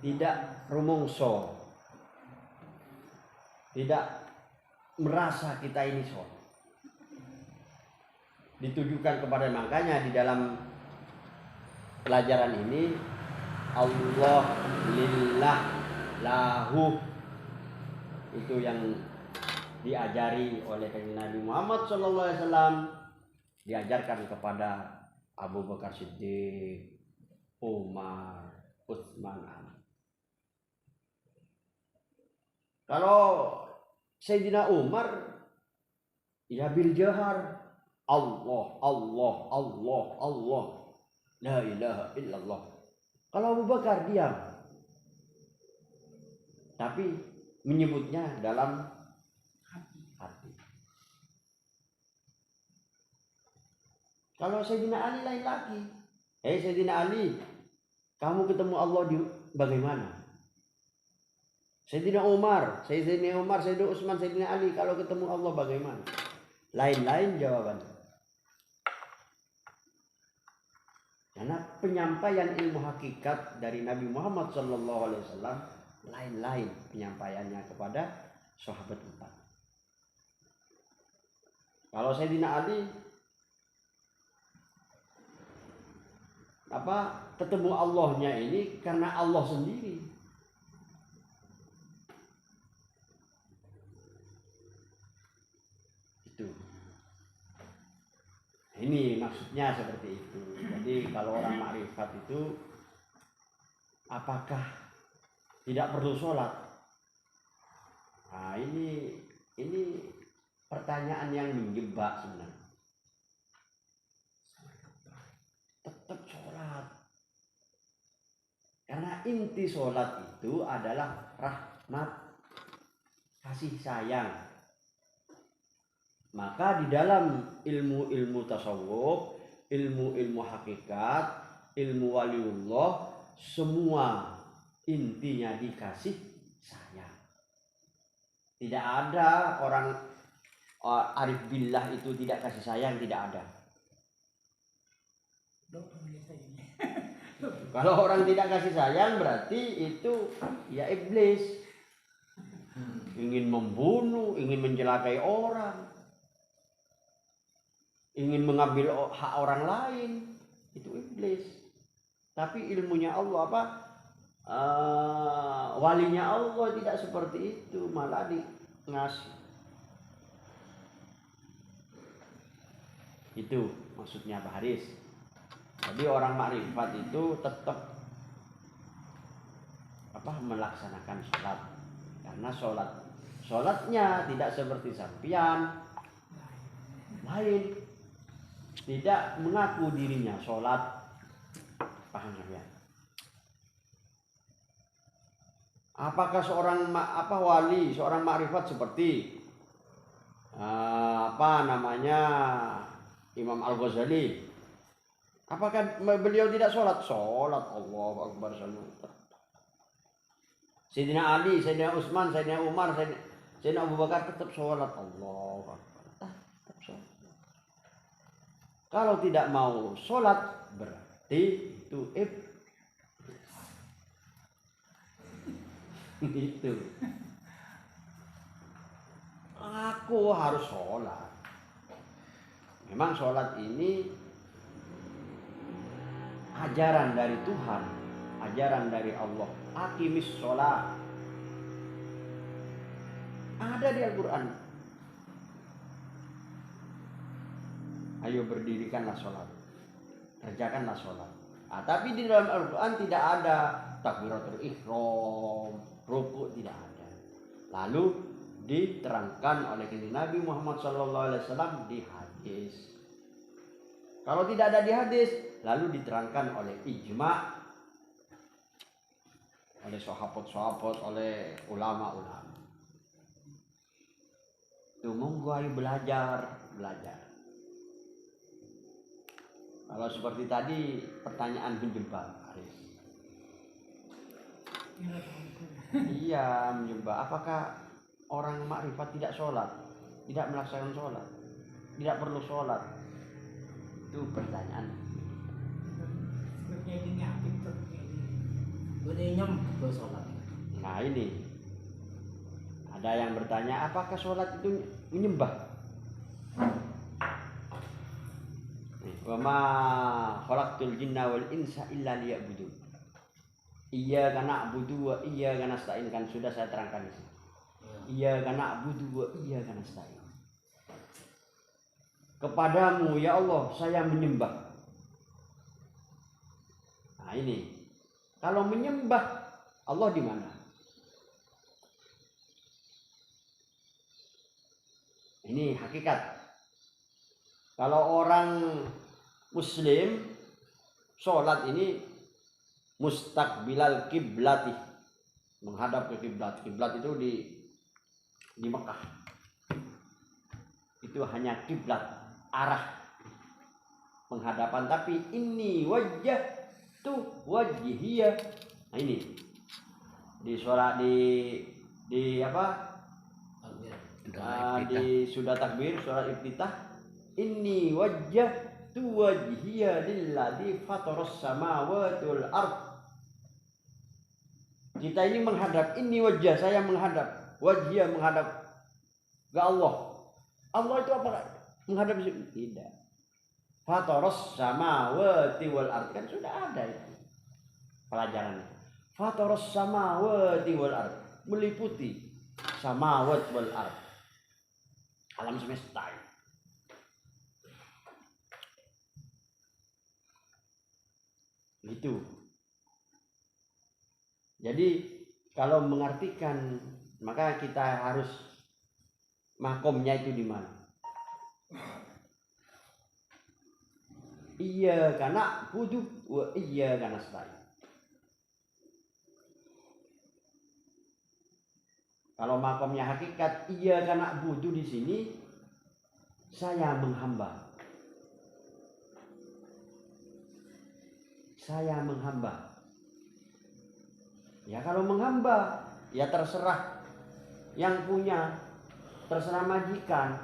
Tidak rumongso, tidak merasa kita ini sholat. Ditujukan kepada, makanya di dalam pelajaran ini Allah lillah lahu. Itu yang diajari oleh Nabi Muhammad SAW, diajarkan kepada Abu Bakar Siddiq, Umar, Utsman, Ali. Kalau Sayyidina Umar ya bil jahar, Allah, Allah, Allah, Allah, la ilaha illallah. Kalau Abu Bakar diam, tapi menyebutnya dalam hati. Kalau Sayyidina Ali lain lagi. Sayyidina Ali, kamu ketemu Allah di bagaimana? Sayyidina Umar, Sayyidina Utsman, Sayyidina Ali, kalau ketemu Allah bagaimana? Lain-lain jawabannya. Karena penyampaian ilmu hakikat dari Nabi Muhammad SAW lain-lain penyampaiannya kepada sahabat empat. Kalau Sayyidina Ali ketemu Allahnya ini karena Allah sendiri. Itu. Ini maksudnya seperti itu. Jadi kalau orang makrifat itu apakah tidak perlu sholat? Nah, ini pertanyaan yang menjebak sebenarnya. Tetap sholat. Karena inti sholat itu adalah rahmat, kasih sayang. Maka di dalam ilmu-ilmu tasawuf, ilmu-ilmu hakikat, ilmu waliullah, semua intinya dikasih sayang. Tidak ada orang arif billah itu tidak kasih sayang, tidak ada. Kalau orang tidak kasih sayang berarti itu ya iblis. Ingin membunuh, ingin mencelakai orang, ingin mengambil hak orang lain, itu iblis. Tapi ilmunya Allah walinya Allah tidak seperti itu, malah ngasih. Itu maksudnya Pak Haris. Jadi orang makrifat itu tetap melaksanakan sholat, karena sholatnya tidak seperti sampian lain, tidak mengaku dirinya sholat. Paham ya? Apakah seorang wali, seorang makrifat seperti Imam Al-Ghazali? Apakah beliau tidak sholat? Sholat, Allahu Akbar. Sayyidina Ali, Sayyidina Utsman, Sayyidina Umar, Sayyidina Abu Bakar tetap sholat, Allahu Akbar. Tetap sholat. Kalau tidak mau sholat berarti itu itu. Aku harus sholat. Memang sholat ini ajaran dari Tuhan, ajaran dari Allah. Aqimis sholat. Ada di Al-Quran. Ayo berdirikanlah sholat, kerjakanlah sholat. Tapi di dalam Al-Quran tidak ada takbiratul ihram, rukuk, tidak ada. Lalu diterangkan oleh Nabi Muhammad SAW di hadis. Kalau tidak ada di hadis, lalu diterangkan oleh ijma, oleh sahabat-sahabat, oleh ulama-ulama. Itu monggo ayo belajar. Kalau seperti tadi pertanyaan menjebak, Haris. Iya, menjebak. Apakah orang makrifat tidak sholat, tidak melaksanakan sholat, tidak perlu sholat? Itu pertanyaan. Nah ini ada yang bertanya, apakah sholat itu menyembah? Wa ma khalaqtul jinna wal insa illa liya'budun. Iyyaka na'budu wa iyyaka nasta'in, kan sudah saya terangkan di sini. Iyyaka na'budu wa iyyaka nasta'in. Kepadamu ya Allah saya menyembah. Nah ini, kalau menyembah Allah di mana? Ini hakikat. Kalau orang Muslim sholat ini mustaqbilal kiblati, menghadap ke kiblat. Kiblat itu di Mekah. Itu hanya kiblat, arah penghadapan. Tapi ini wajah tuh wajhiyah. Nah ini di sholat di apa? Di sudah takbir sholat iftitah. Ini wajah tuh wajhiyah lilladzi fataras samawati wal ard. Kita ini menghadap, ini wajah saya menghadap, wajhiyah menghadap ke Allah. Allah itu apa? Menghadap sini? Tidak. Fataras samawati wal ard, kan sudah ada itu pelajarannya. Fataras samawati wal ard, meliputi samawat wal ard, alam semesta. Gitu. Jadi kalau mengartikan, maka kita harus makomnya itu di mana? Iyyaka na'budu wa iyyaka nasta'in. Kalau makomnya hakikat iyyaka na'budu di sini, saya menghamba. Saya menghamba. Ya kalau menghamba, ya terserah yang punya, terserah majikan.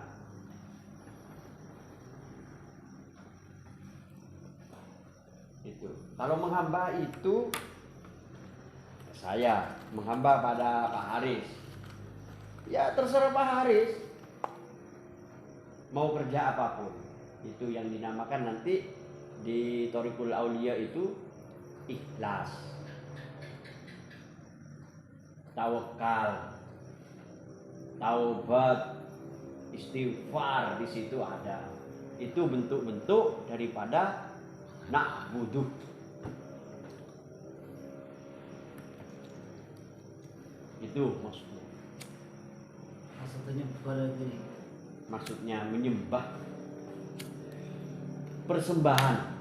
Itu. Kalau menghamba itu, saya menghamba pada Pak Haris. Ya terserah Pak Haris mau kerja apapun. Itu yang dinamakan nanti di Thoriqul Aulia itu ikhlas, tawakal, taubat, istighfar, di situ ada. Itu bentuk-bentuk daripada na'budu. Itu maksudnya. Maksudnya menyembah, persembahan.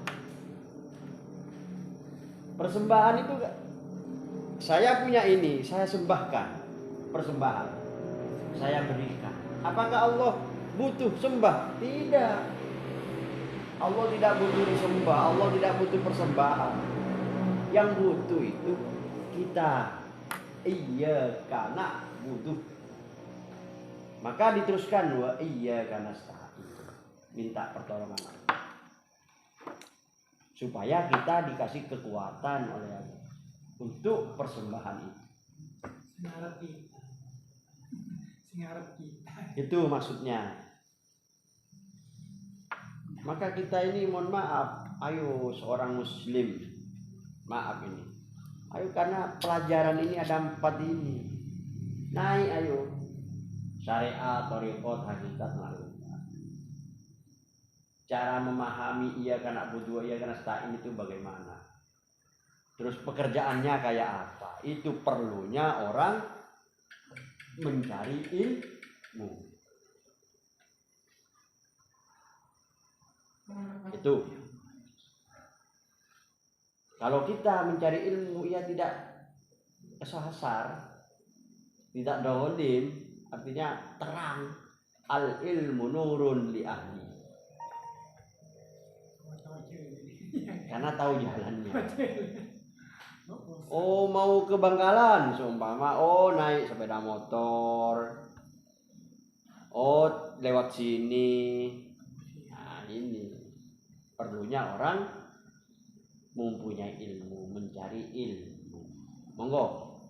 Persembahan itu saya punya ini, saya sembahkan. Persembahan saya berikan. Apakah Allah butuh sembah? Tidak. Allah tidak butuh disembah, Allah tidak butuh persembahan. Yang butuh itu kita. Iyyaka na'budu. Maka diteruskan wa iyyaka nasta'in. Minta pertolongan Allah. Supaya kita dikasih kekuatan oleh Allah untuk persembahan itu. Singarap kita. Itu maksudnya. Maka kita ini mohon maaf, ayo seorang muslim, maaf ini. Ayo karena pelajaran ini ada 4 ini. Naik ayo. Syariat, thariqat, hakikat, ma'rifat. Cara memahami iyyaka na'budu wa iyyaka nasta'in itu bagaimana? Terus pekerjaannya kayak apa? Itu perlunya orang mencari ilmu. Itu. Kalau kita mencari ilmu, ia tidak kesasar, tidak dolim, artinya terang. Al ilmu nurun li ahli. Karena tahu jalannya. Oh mau ke Bangkalan, seumpama, oh naik sepeda motor, oh lewat sini. Nah ini perlunya orang mempunyai ilmu, mencari ilmu. Monggo,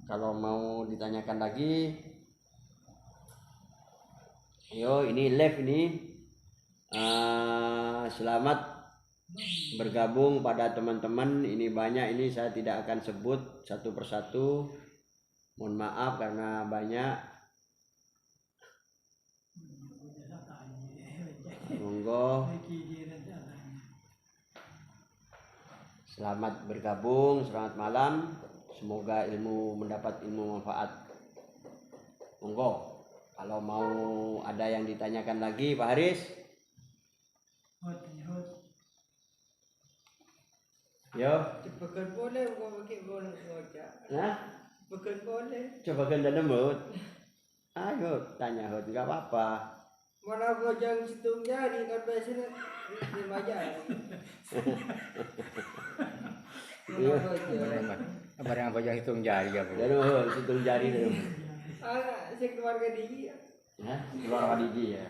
kalau mau ditanyakan lagi, ayo ini live ini. Selamat bergabung pada teman-teman. Ini banyak, ini saya tidak akan sebut satu persatu. Mohon maaf karena banyak. Monggo. Selamat bergabung, selamat malam. Semoga mendapat ilmu manfaat. Monggo. Kalau mau ada yang ditanyakan lagi, Pak Haris. Yo. Bukan boleh, bukan pakai boleh ngocak. Nah, Bukan boleh. coba ganda lembut. Ayo tanya Hud, nggak apa-apa. Mana bojang situng jari kan biasanya 5 jari. Iya. Apa yang bajang hitung jari ya, Bu? Jadi Hud, hitung jari dulu. Anak saya keluarga diri. Hah? Keluar Khadiji ya.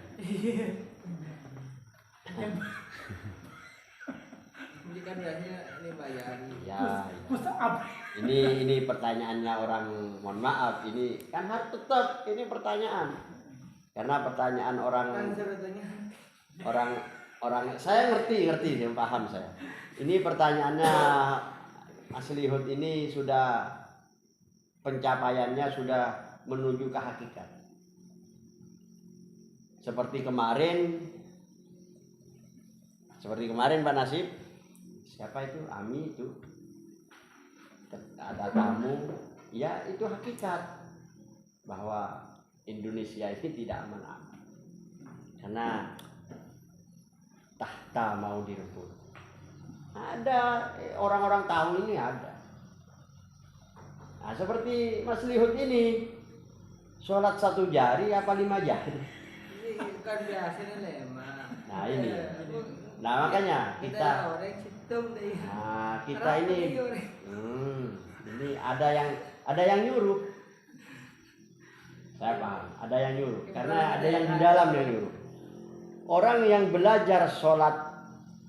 Jadi kan biasanya 5 jari. Ya, ya. Mustahab. Ini pertanyaannya orang, mohon maaf, ini kan harus tetap ini pertanyaan. Karena pertanyaan Kan sebetulnya orang saya ngerti yang paham saya. Ini pertanyaannya asli Hud ini sudah pencapaiannya sudah menuju ke hakikat. Seperti kemarin Pak Nasib, siapa itu? Ami itu ada tamu, ya itu hakikat bahwa Indonesia ini tidak aman-aman karena tahta mau direbut. Ada orang-orang tahu ini ada. Nah, seperti Mas Lihut ini sholat 1 jari apa 5 jari? ini kan biasanya lemah. Nah ini, nah makanya kita, orang situng deh. nah kita ini ada yang nyuruh. Saya paham, ada yang nyuruh karena ada yang di dalam yang nyuruh. Orang yang belajar sholat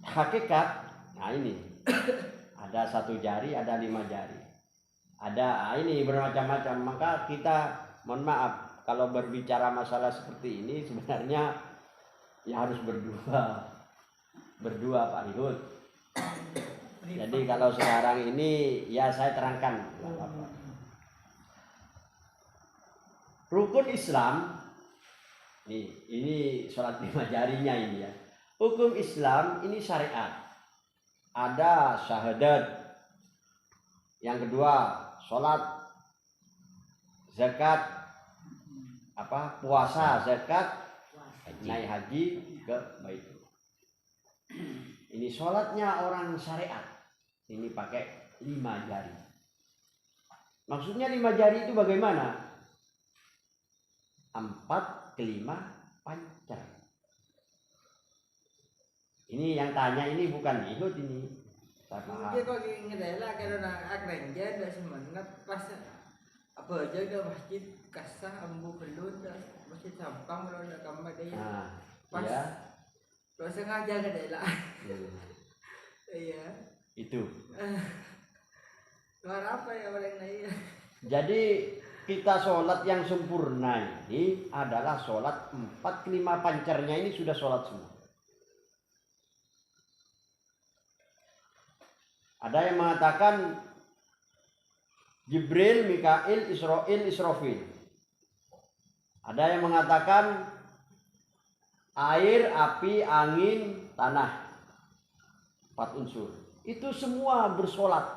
hakikat, nah ini ada 1 jari, ada 5 jari, ada ini bermacam-macam. Maka kita mohon maaf kalau berbicara masalah seperti ini sebenarnya ya harus berdua Pak Lihut. Jadi kalau sekarang ini ya saya terangkan nggak apa-apa. Rukun Islam ini sholat 5 jarinya ini ya. Hukum Islam ini syariat. Ada syahadat. Yang kedua sholat, zakat, puasa, zakat, naik haji ke Baitul. Ini sholatnya orang syariat. Ini pakai 5 jari. Maksudnya 5 jari itu bagaimana? 4 ke 5 pancar. Ini yang tanya ini bukan Lihut ini. Mungkin kok ngedela kalau nak akrenja dah semangat pas apa aja dah masjid kasah ambu belut dah masjid sampang kalau nak kamar dia. Nah, Pas ya. kalau sengaja ngedela. Iya. Itu. Luar apa ya orang lain? Jadi kita sholat yang sempurna ini adalah sholat 4 ke 5 pancarnya ini sudah sholat semua. Ada yang mengatakan Jibril, Mikail, Israil, Israfil. Ada yang mengatakan air, api, angin, tanah. 4 unsur. Itu semua bersolat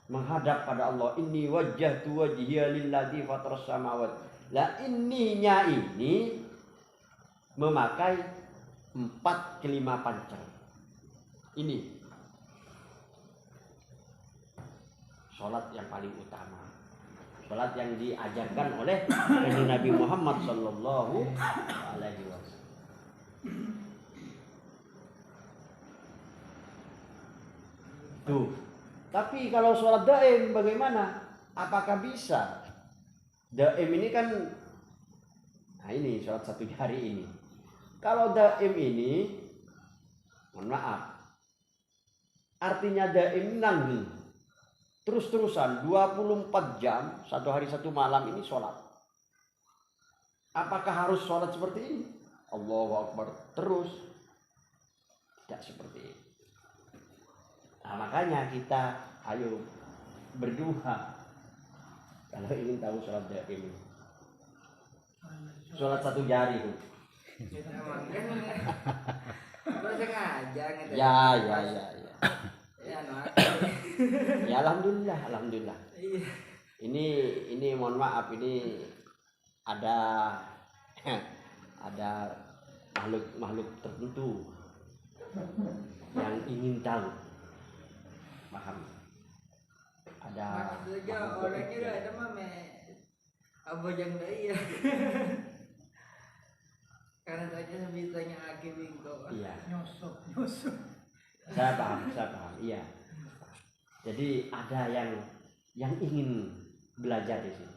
menghadap pada Allah. Inni wajjahtu wajhiya lilladzi fataras samawati. Lah inninya ini memakai 4 ke 5 pancar. Ini sholat yang paling utama, sholat yang diajarkan oleh Nabi Muhammad Sallallahu Alaihi Wasallam. Tuh. Tapi kalau sholat daim bagaimana? Apakah bisa? Daim ini kan, nah ini sholat 1 jari ini. Kalau daim ini, mohon maaf, artinya daim nanggil terus-terusan 24 jam 1 hari 1 malam ini sholat. Apakah harus sholat seperti ini? Allahu Akbar terus. Tidak seperti itu. Nah, makanya kita ayo berdoa kalau ingin tahu sholat gaib. Sholat satu jari tuh. Emang kan kalau sengaja gitu. Ya. Ya no. Ya alhamdulillah. Iya. Ini mohon maaf, ini ada makhluk tertentu yang ingin tahu. Paham? Ada Maksudnya makhluk orangnya tertentu. udah ada mah apa yang iya. Karena saja sebisanya aki bingko. Iya. Nyosok. Saya paham. Iya. Jadi ada yang ingin belajar di sini.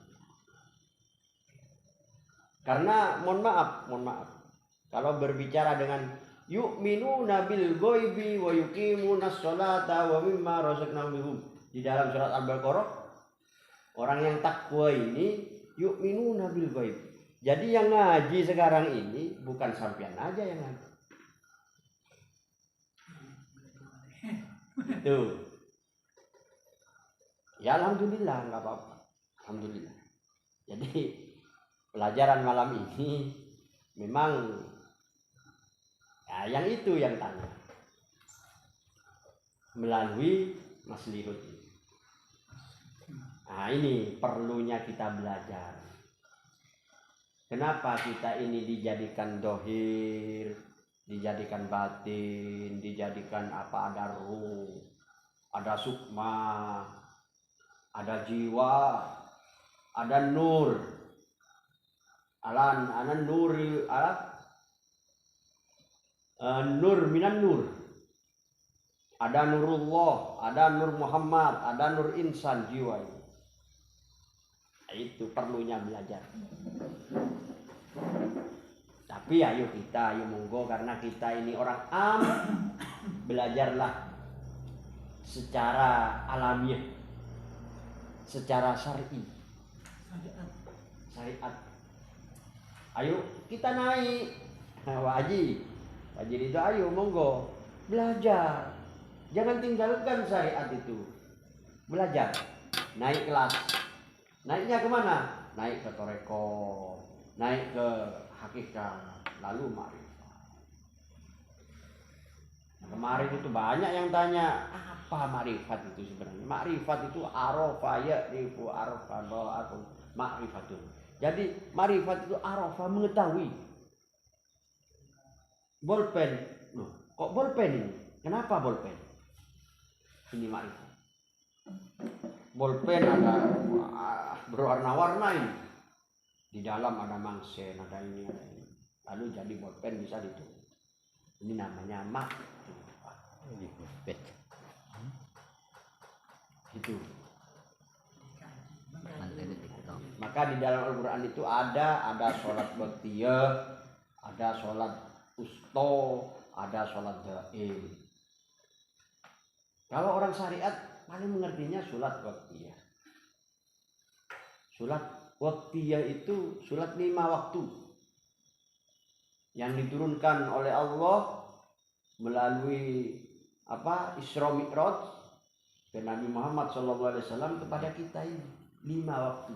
Karena mohon maaf. Kalau berbicara dengan yu'minuna bil ghaibi wa yuqimunas sholata wa mimma razaqnahum di dalam surat Al-Baqarah, orang yang takwa ini yu'minuna bil ghaib. Jadi yang ngaji sekarang ini bukan sampean aja yang ngaji. Tuh. Ya alhamdulillah, enggak apa-apa. Alhamdulillah. Jadi pelajaran malam ini memang ya yang itu yang tanya melalui Mas Lirut ini. Nah ini perlunya kita belajar. Kenapa kita ini dijadikan dohir, dijadikan batin, dijadikan apa, ada ruh, ada sukma, ada jiwa, ada nur. Anan nuri nur minan nur. Ada nurullah, ada nur Muhammad, ada nur insan jiwa ini. Itu perlunya belajar. Tapi ayo monggo, karena kita ini orang belajarlah secara alamiah, secara syar'i, syariat. Ayo kita naik. Wajib itu ayo monggo belajar. Jangan tinggalkan syariat itu. Belajar, naik kelas. Naiknya kemana? Naik ke toreko, naik ke hakikat, lalu ma'rifat. Nah, kemarin itu banyak yang tanya, apa ma'rifat itu sebenarnya? Ma'rifat itu arafa ya'rifu arafa atau ma'rifatun. Jadi ma'rifat itu arafa, mengetahui. Bolpen, loh, kok bolpen ini? Kenapa bolpen? Ini ma'rifat. Bolpen ada berwarna-warna ini. Di dalam ada mangsen, ada ini. Lalu jadi bolpen bisa ditulis. Ini namanya ma'rifat. Itu. Maka di dalam Al-Quran itu ada sholat baktiyah, ada sholat usto, ada sholat gaib. Kalau orang syariat paling mengertinya sholat waktiyah. Sholat waktiyah itu sholat 5 waktu yang diturunkan oleh Allah melalui Isra Mi'raj ke Nabi Muhammad SAW kepada kita ini 5 waktu: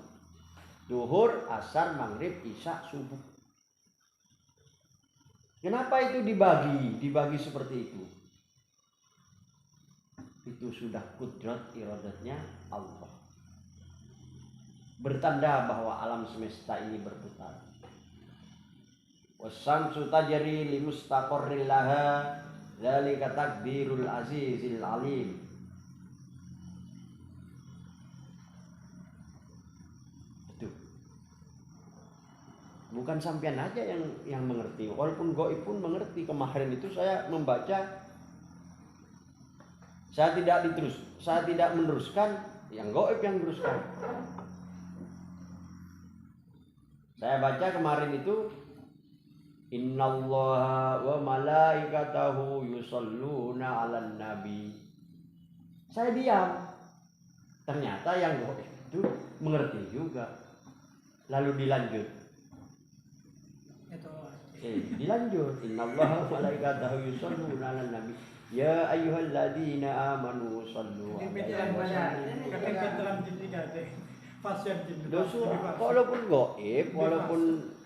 Zuhur, Asar, Maghrib, Isya, Subuh. Kenapa itu dibagi seperti itu? Itu sudah kudrat iradatnya Allah. Bertanda bahwa alam semesta ini berputar. Wasyamsu tajri li mustaqarril laha, dzalika taqdirul azizil alim. Itu. Bukan sampean aja yang mengerti, walaupun gaib pun mengerti. Kemarin itu saya membaca, saya tidak meneruskan, yang gaib yang meneruskan. Saya baca kemarin itu, innallaha wa malaikatahu yusholluna 'alan nabi. Saya diam. Ternyata yang gaib itu mengerti juga. Lalu dilanjut. Dilanjut. Innallaha wa malaikatahu yusholluna 'alan nabi. Ya ayyuhalladzina amanu shollu Ini 'alaihi wa sallimu. Kata dalam jin tiga deh. Fashion jin. Walaupun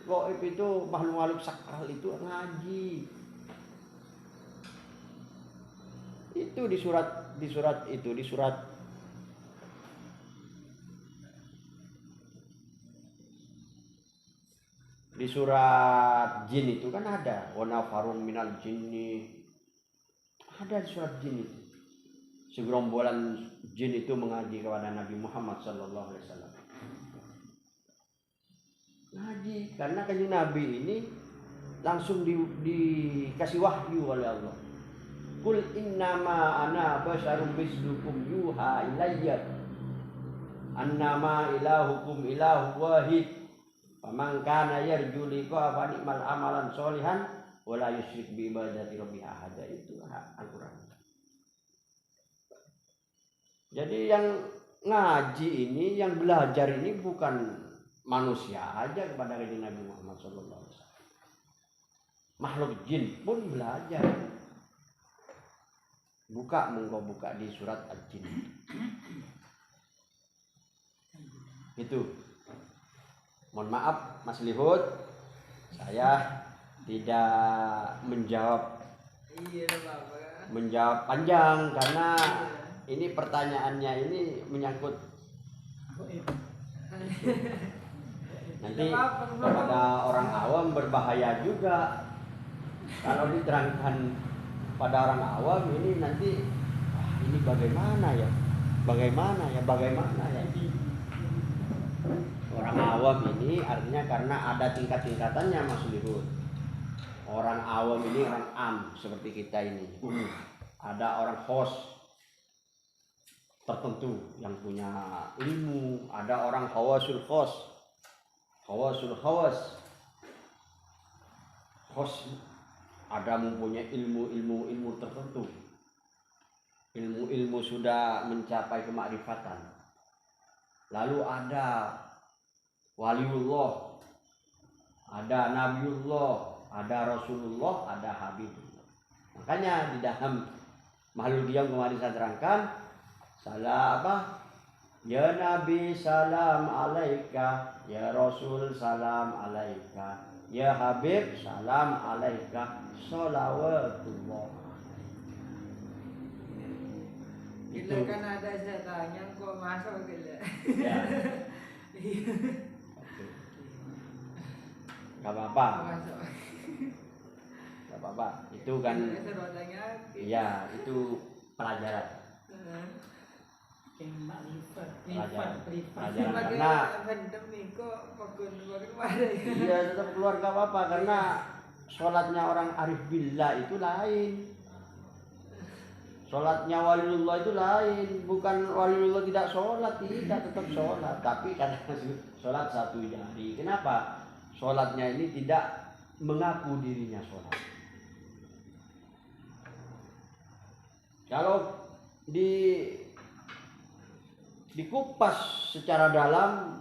goib itu makhluk-makhluk sakral itu ngaji. Itu di surat jin itu kan ada wa nafarun minal jinni, ada di surat jin itu. Segerombolan jin itu mengaji kepada Nabi Muhammad sallallahu alaihi wasallam. Ngaji karena kanjeng Nabi ini langsung dikasih wahyu oleh Allah. Qul innama ana basyarum mislukum yuha ilayya annama ilahukum ilahu wahid. Faman kana yarju liqa fa ni'mal amalan sholihan wa la yusyrik bi ibadati rabbih ahada. Itu Al-Qur'an. Jadi yang ngaji ini, yang belajar ini bukan manusia aja kepada kanjeng Nabi Muhammad sallallahu alaihi wasallam. Makhluk jin pun belajar. Buka di surat Al-Jin. Itu. Mohon maaf Mas Lihut, saya tidak menjawab panjang karena ini pertanyaannya ini menyangkut nanti kepada orang awam berbahaya juga kalau diterangkan pada orang awam ini nanti ini bagaimana ya orang awam ini artinya karena ada tingkat-tingkatannya Mas Lihut. Orang awam ini orang am seperti kita ini. Ada orang khos tertentu yang punya ilmu, ada orang khawasul khos. Khos ada mempunyai ilmu tertentu. Ilmu sudah mencapai kemakrifatan. Lalu ada waliullah, ada nabiullah, ada rasulullah, ada habibullah. Makanya di dalam makhluk diam kemarin saya terangkan ya Nabi salam alaika, ya Rasul salam alaika, ya Habib salam alaika, sholawatullah. Gila kan ada saya tanya kok masuk gila. Ya. Gak apa-apa. Gak apa-apa. Itu kan. Iya, itu pelajaran. Pelajaran karena. Iya, tetap keluar gak apa-apa karena sholatnya orang arif billah itu lain. Sholatnya waliullah itu lain, bukan waliullah tidak sholat, tidak tetap sholat, tapi karena sholat satu jari. Kenapa? Sholatnya ini tidak mengaku dirinya sholat. Kalau dikupas secara dalam,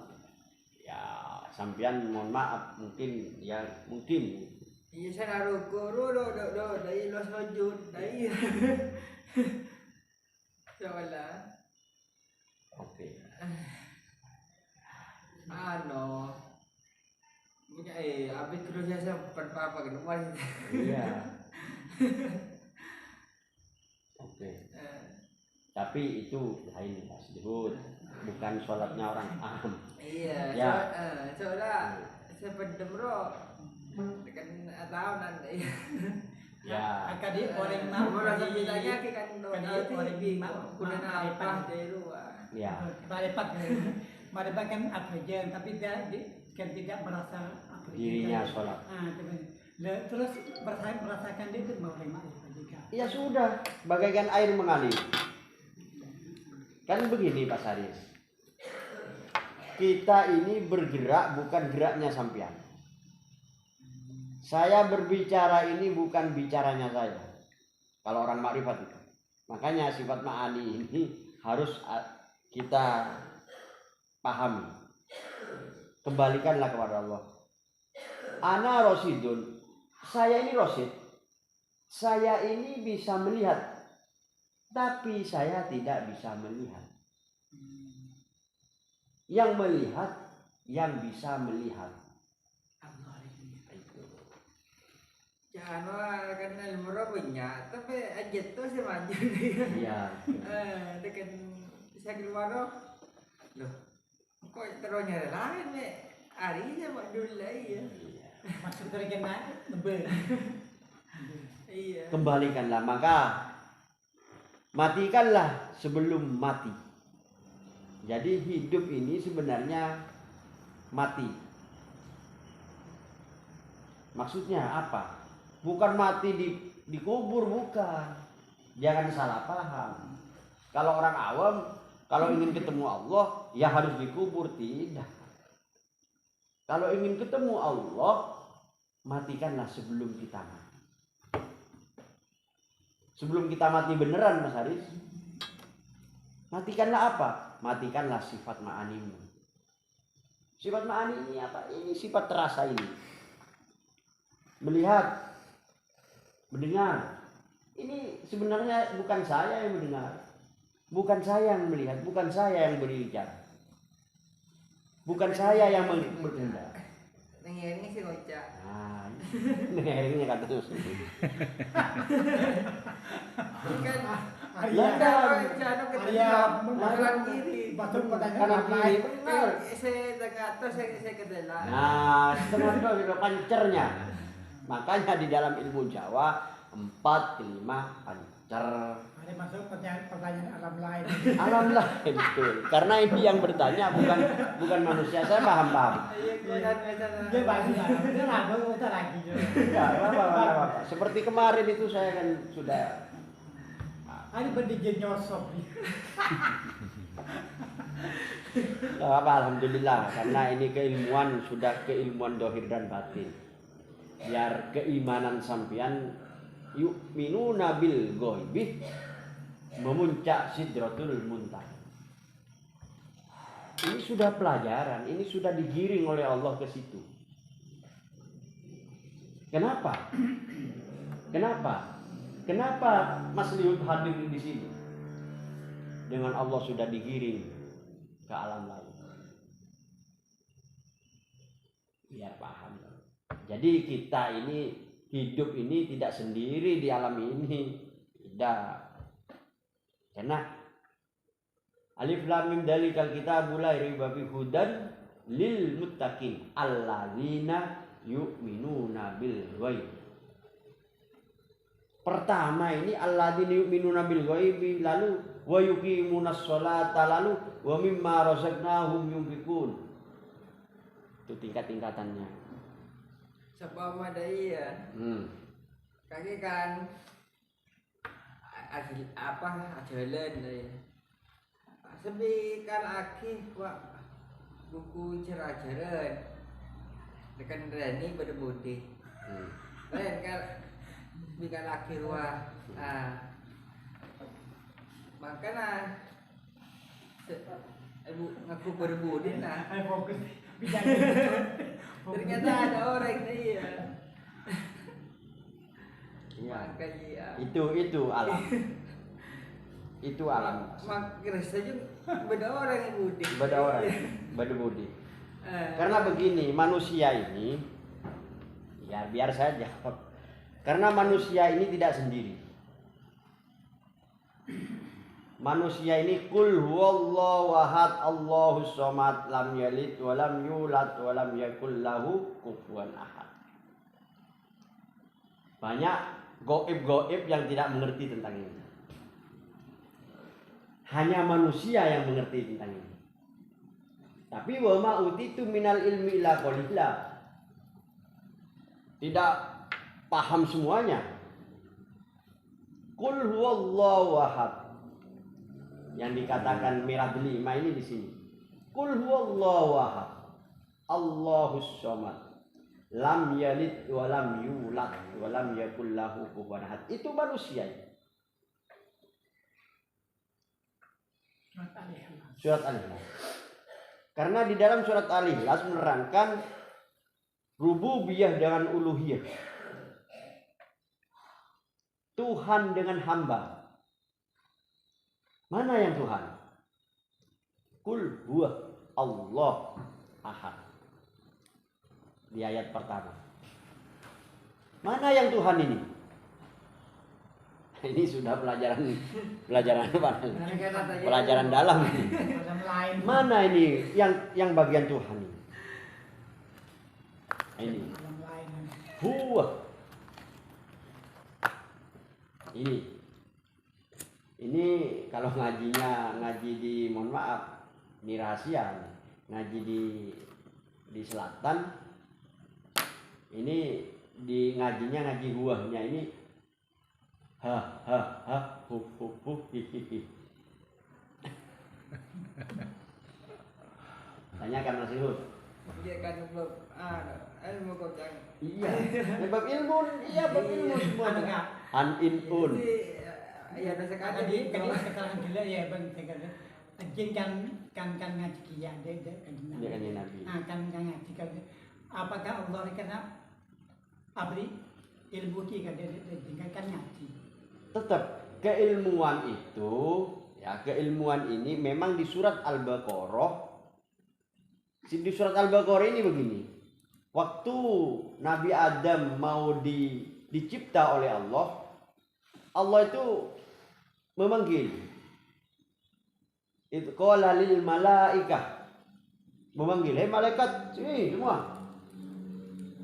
ya sampean mohon maaf mungkin. Iya saya ruku dari lo sujud dari. Cobalah. Oke. Punya abis terus saya sempat apa gitu mas. Iya. Oke. Tapi itu lain Mas Lihut, bukan sholatnya orang am. Iya. Ya. Soalnya saya pendem roh. Kan tahu nanti. Ya. Kadi orang mau Orang bilangnya kan orang mau kuda apa dari luar. Ya. Maripat kan abjad tapi dia kan tidak merasa Dirinya sholat. Terus merasakan dia itu mau lima juga. Ya sudah, bagaikan air mengalir. Kan begini Pak Saris. Kita ini bergerak bukan geraknya sampean. Saya berbicara ini bukan bicaranya saya. Kalau orang makrifat itu. Makanya sifat ma'ani ini harus kita pahami. Kembalikanlah kepada Allah. Ana rosidun. Saya ini Rosid, saya ini bisa melihat, tapi saya tidak bisa melihat. Yang melihat, yang bisa melihat. Jangan karena ilmu banyak, tapi aja tuh sih maju dia. Iya. Tekan saya keluar loh, kok terus nyari lain nih, hari sama dulu ya. Masuk dari kena tebel. Iya. Kembalikanlah, maka matikanlah sebelum mati. Jadi hidup ini sebenarnya mati. Maksudnya apa? Bukan mati dikubur, bukan. Jangan salah paham. Kalau orang awam, kalau ingin ketemu Allah, ya harus dikubur, tidak. Kalau ingin ketemu Allah, matikanlah sebelum kita mati. Sebelum kita mati beneran, Mas Haris, matikanlah apa? Matikanlah sifat ma'animu. Sifat ma'ani ini apa? Ini sifat terasa ini. Melihat, mendengar. Ini sebenarnya bukan saya yang mendengar, bukan saya yang melihat, bukan saya yang berbicara, bukan saya yang bertindak. Nengiring sih ngocak. Nah, nengiringnya kata terus. Kan Arya, jangan Arya, kanan kiri. Batul Kanan pertanyaan kiri lain. benar. Saya tengah tuh saya kedela. Nah, setengah itu juga pancernya. Makanya di dalam ilmu Jawa 4 ke 5 pancer. Ada masuk pertanyaan alam lain. Alam lain, betul. Karena ini yang bertanya bukan manusia. Saya paham. Dia bahasa Arab. Dia lama utar lagi. Ya, apa. Seperti kemarin itu saya kan sudah. Ada berdikit nyosok. Apa, alhamdulillah, karena ini keilmuan sudah keilmuan dohir dan batin. Biar keimanan sampean yu'minuna bil ghaibih memuncak sidratul muntaha. Ini sudah pelajaran, ini sudah digiring oleh Allah ke situ. Kenapa? Kenapa Mas Liut hadir di sini? Dengan Allah sudah digiring ke alam lain. Biar paham. Jadi kita ini hidup ini tidak sendiri di alam ini. Tidak. Karena alif lam mim dalikal kitabul la raiba fihi hudan lil muttaqin alladzina yu'minuna bil ghaib. Pertama ini alladzina yu'minuna bil ghaibi, lalu wa yuqimunas sholata, lalu wa mimma razaqnahum yunfiqun. Itu tingkat-tingkatannya. Sebab ada iya. Kaki kan ajalan ya. Sebi kan aki wak buku cerajaran dekan Rani pada budi. Lain kan bikan akhir wah. Makanya ibu ngaku berbudi nah. Fokus. Ternyata ada orang ini ya. Iya. Makanya Itu alam. Itu alam. Mak saja beda orang yang budi. Beda orang, beda budi. Karena begini, manusia ini, ya biar saya jawab. Karena manusia ini tidak sendiri. Manusia ini kul huwallahu ahad Allahus somad lam yalid wa lam yulad wa lam yakul lahu kufuwan ahad. Banyak gaib-gaib yang tidak mengerti tentang ini. Hanya manusia yang mengerti tentang ini. Tapi wa ma utitu minal ilmi illa qalila. Tidak paham semuanya. Qul huwallahu ahad. Yang dikatakan merah delima ini di sini. Qul huwallahu ahad. Allahus somad. Lam yalid wa lam yulad wa lam yakul lahu kufuwan ahad. Itu manusia. Surat Al-Ikhlas. Karena di dalam surat Al-Ikhlas menerangkan rububiyah dengan uluhiyah. Tuhan dengan hamba. Mana yang Tuhan? Qul huwa Allah ahad. Di ayat pertama. Mana yang Tuhan ini? Ini sudah pelajaran apa? Pelajaran dalam ini. Dalam lain. Mana ini yang bagian Tuhan ini? Ini. Dalam lain. Huwa. Ini kalau ngaji di mohon maaf, ini rahasia nih. Ngaji di selatan. Ini ngajinya ngaji huwahnya ini ha hu hi hi. Tanyakan Mas Ihud. Dia kan ilmu kau jangan. Iya, bab ilmu, bab ilmu semua. An in-un. Ya ada sekarang Tadi sekarang gila ya bang, sekarang Jin kan ngaji kia dia kan Dia kan Nabi. kan ngaji kan. Apakah Allah kena abri ilmu kia kan dia kan ngaji. Tetap keilmuan itu, ya keilmuan ini memang di surat Al-Baqarah. Di surat Al-Baqarah ini begini. Waktu Nabi Adam mau dicipta oleh Allah, Allah itu memanggil. Itu qala lil malaikah. Memanggil, "Hei malaikat, sini semua."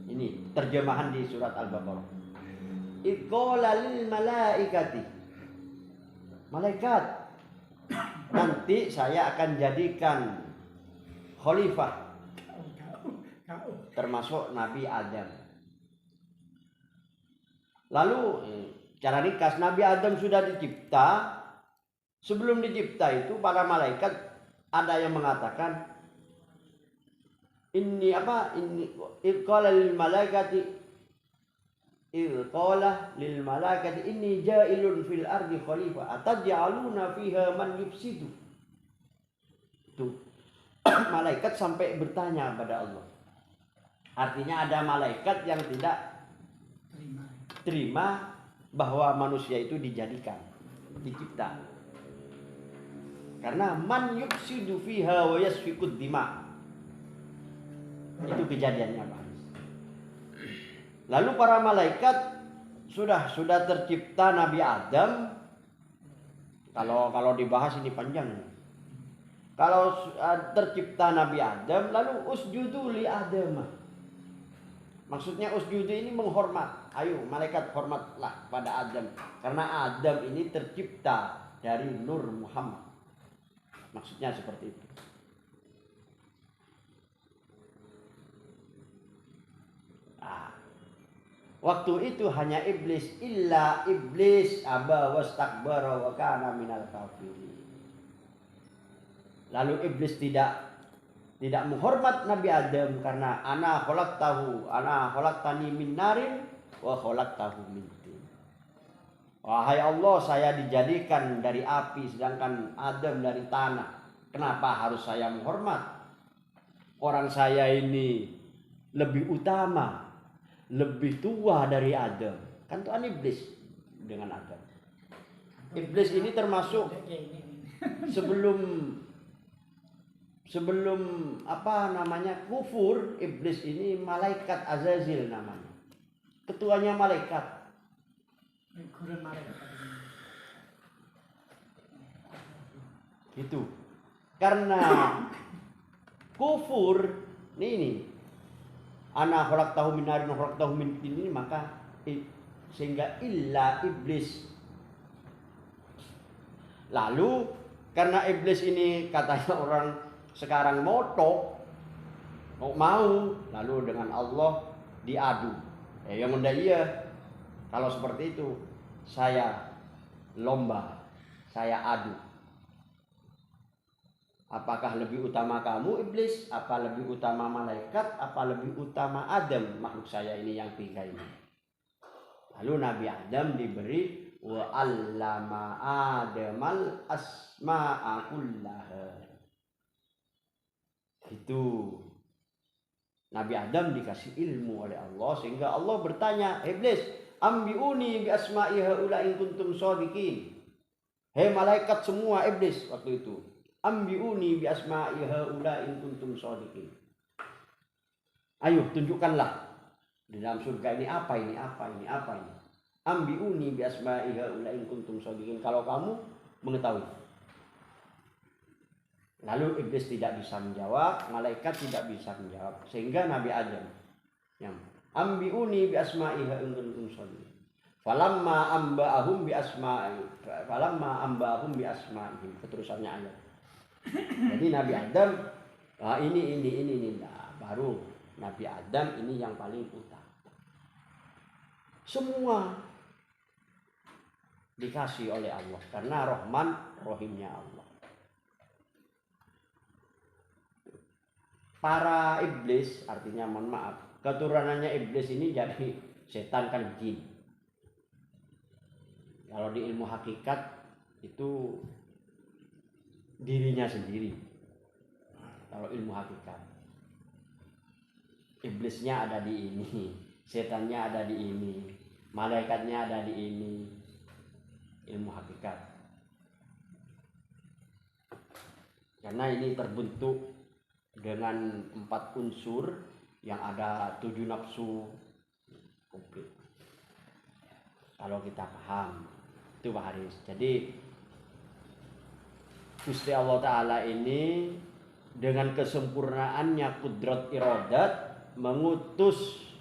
Ini terjemahan di surat Al-Baqarah. Qala lil malaikati. Malaikat, nanti saya akan jadikan khalifah termasuk Nabi Adam. Lalu cara ringkas, Nabi Adam sudah dicipta. Sebelum dicipta itu para malaikat ada yang mengatakan ini qala lil malaikati inni ja'ilun fil ardi khalifah ataj'aluna fiha man yufsidu. Itu malaikat sampai bertanya pada Allah. Artinya ada malaikat yang tidak terima bahwa manusia itu dicipta. Karena man yufsidu fiha wa yasfikud dima. Itu kejadiannya, Pak. Lalu para malaikat sudah tercipta Nabi Adam. Kalau dibahas ini panjang. Kalau tercipta Nabi Adam, lalu usjudu li Adam. Maksudnya usjudu ini menghormat. Ayo malaikat hormatlah pada Adam. Karena Adam ini tercipta dari Nur Muhammad. Maksudnya seperti itu. Waktu itu hanya iblis, illa iblis aba wastakbara wa kana minal kafirin. Lalu iblis tidak menghormat Nabi Adam karena ana khalaqtani min narin wa khalaqtahu min tin. Wahai Allah, saya dijadikan dari api sedangkan Adam dari tanah. Kenapa harus saya menghormat? Orang saya ini lebih utama, lebih tua dari Adam. Kan Tuhan iblis dengan Adam. Iblis ini termasuk sebelum kufur, iblis ini malaikat Azazil namanya. Ketuanya malaikat. Itu. Karena kufur ini ana khalaqtahu min narin wa khalaqtahu min tin, ini maka sehingga illa iblis. Lalu karena iblis ini katanya orang sekarang motok mau, lalu dengan Allah diadu. Yang mendak iya. Kalau seperti itu saya lomba, saya adu. Apakah lebih utama kamu iblis? Apa lebih utama malaikat? Apa lebih utama Adam, makhluk saya ini yang tiga ini? Lalu Nabi Adam diberi wa 'allama Adamal asma'a kullaha. Itu Nabi Adam dikasih ilmu oleh Allah sehingga Allah bertanya, iblis, ambiuni bi asma'i haula in kuntum shadiqin. Hei malaikat semua iblis waktu itu. Ambiuni bi asma'i haula in kuntum shadiqin. Ayo tunjukkanlah di dalam surga ini apa ini, apa ini, apa ini. Ambiuni bi asma'i haula in kuntum shadiqin, kalau kamu mengetahui. Lalu iblis tidak bisa menjawab, malaikat tidak bisa menjawab, sehingga Nabi Adam yang ambiuni bi asma'i haula in kuntum shadiqin. Falamma amba'ahum bi asma'ihim, keterusannya ayat. Jadi Nabi Adam ini. Nah, baru Nabi Adam ini yang paling utama. Semua dikasih oleh Allah karena Rahman Rahimnya Allah. Para iblis, artinya mohon maaf, keturunannya iblis ini jadi setan kan jin. Kalau di ilmu hakikat itu dirinya sendiri. Kalau ilmu hakikat, iblisnya ada di ini, setannya ada di ini, malaikatnya ada di ini. Ilmu hakikat. Karena ini terbentuk dengan 4 unsur yang ada 7 nafsu komplit. Kalau kita paham itu Pak Haris. Jadi Gusti Allah Ta'ala ini dengan kesempurnaannya kudrat iradat mengutus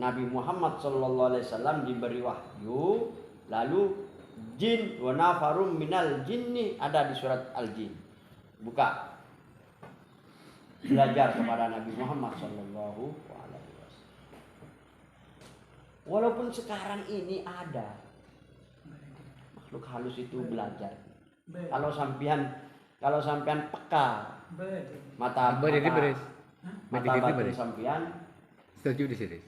Nabi Muhammad SAW diberi wahyu, lalu jin wa nafarum minal jinni ada di surat Al-Jin. Buka. Belajar kepada Nabi Muhammad SAW. Walaupun sekarang ini ada makhluk halus itu belajar. Kalau sampean peka mata batin sampean Setuju di sini.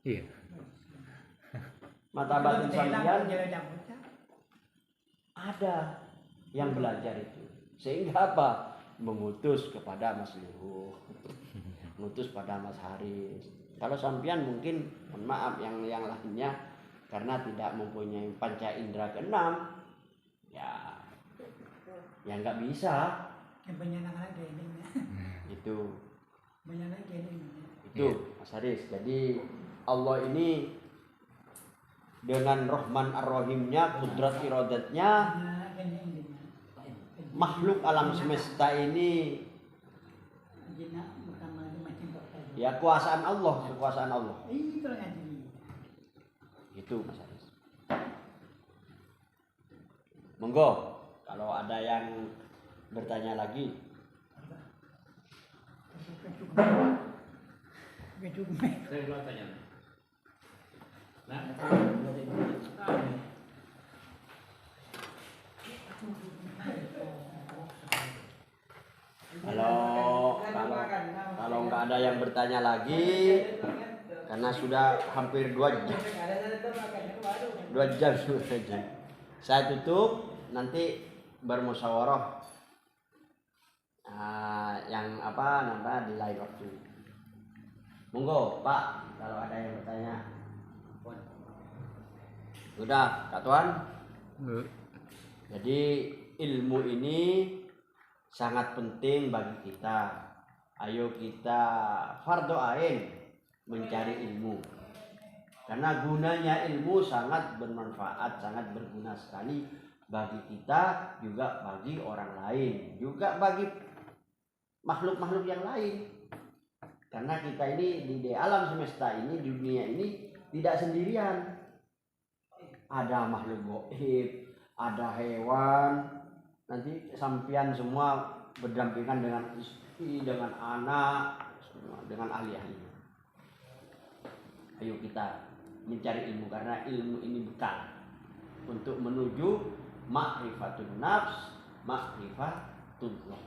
Iya. Mata batin sampean ada yang belajar itu. Sehingga apa? Mengutus kepada Mas Luhur, mengutus pada Mas Haris. Kalau sampean mungkin mohon maaf yang lainnya karena tidak mempunyai panca indera keenam, ya nggak bisa. Itu Mas Haris. Jadi Allah ini dengan Rahman Ar-Rahimnya, kudrat iradatnya, makhluk alam semesta ini ya kekuasaan Allah. Itu Mas Haris. Monggo kalau ada yang bertanya lagi. Saya mau tanya. Nah, kalau nggak ada yang bertanya lagi karena sudah hampir 2 jam saya tutup, nanti bermusyawarah yang nanti di lain waktu. Monggo Pak, kalau ada yang bertanya. Sudah Kak Tuan. Jadi ilmu ini sangat penting bagi kita. Ayo kita fardhu ain mencari ilmu. Karena gunanya ilmu sangat bermanfaat, sangat berguna sekali bagi kita, juga bagi orang lain, juga bagi makhluk-makhluk yang lain. Karena kita ini di alam semesta ini, di dunia ini tidak sendirian. Ada makhluk gaib, ada hewan, nanti sampian semua berdampingan dengan istri, dengan anak, dengan ahli-ahli. Ayo kita mencari ilmu, karena ilmu ini bekal untuk menuju ma'rifatun nafs, ma'rifatullah.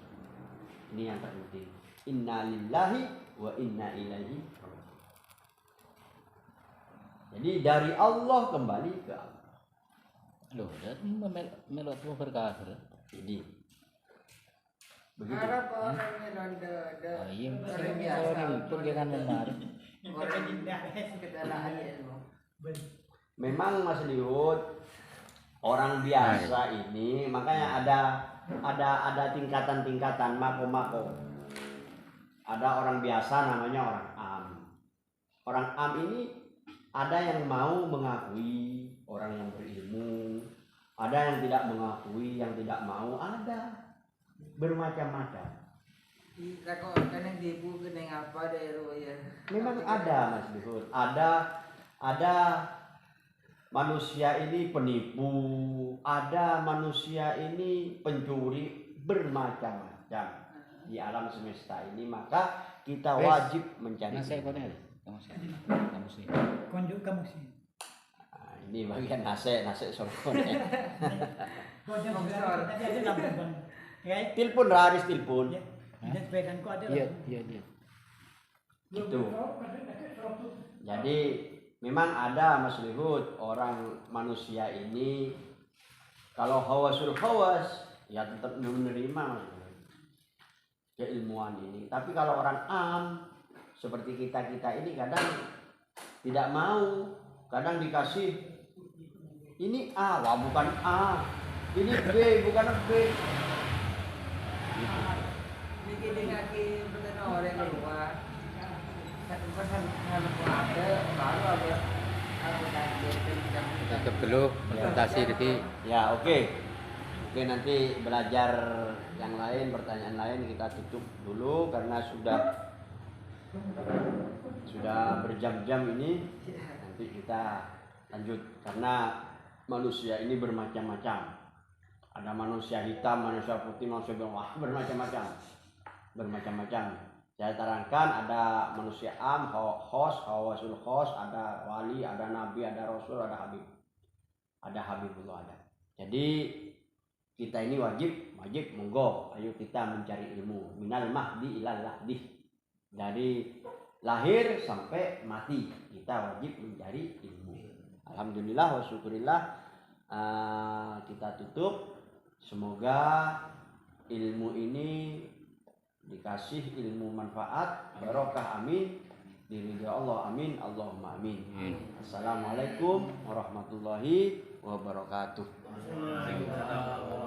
Ini yang terpenting. Inna lillahi wa inna ilaihi raji'un. Jadi dari Allah kembali ke Allah. Loh, dan melot mau berkafir. Jadi begitu. Harap orangnya ronda Iya, orang kalau biasa. itu jangan memar. Orang kedalaman ilmu. memang Mas Liut orang biasa ini makanya ada tingkatan-tingkatan mako-mako. Ada orang biasa namanya orang am. Orang am ini ada yang mau mengakui orang yang berilmu, ada yang tidak mengakui, yang tidak mau, ada bermacam-macam. Kita kok kan yang tipu kena apa daerah ya. Memang ada Mas Liut, ada manusia ini penipu, ada manusia ini pencuri, bermacam-macam di alam semesta ini. Maka kita wajib mencari. Nasi konel, kamu sih. Konjuk kamu sih. Nah, ini bagian nasi sorghumnya. Konjuk tadi ada lampu bang. Ya, Telepon Raris telepon. dan sepedanku ada Iya, lampu. iya. Gitu. Jadi memang ada Mas Liut orang manusia ini kalau hawasul hawas ya tetap menerima Mas Liut keilmuan ini. Tapi kalau orang am seperti kita ini kadang tidak mau, kadang dikasih ini A, wah bukan A, ini B bukan B. Gitu. Ini dengan kita orang keluar. Pesan ada baru ada Tutup dulu presentasi Riki. Ya oke nanti belajar yang lain, pertanyaan lain kita tutup dulu karena sudah berjam-jam ini. Nanti kita lanjut karena manusia ini bermacam-macam. Ada manusia hitam, manusia putih, manusia berwarna, bermacam-macam. Saya terangkan ada manusia am, hawasul khos, ada wali, ada nabi, ada rasul, ada habib. Ada habibullah ada. Jadi kita ini wajib monggo ayo kita mencari ilmu minal mahdi ilal lahdi. Dari lahir sampai mati kita wajib mencari ilmu. Alhamdulillah wa syukurillah kita tutup. Semoga ilmu ini dikasih ilmu manfaat, barokah, amin. Diridhoi Allah, amin. Allahumma amin. Assalamualaikum warahmatullahi wabarakatuh.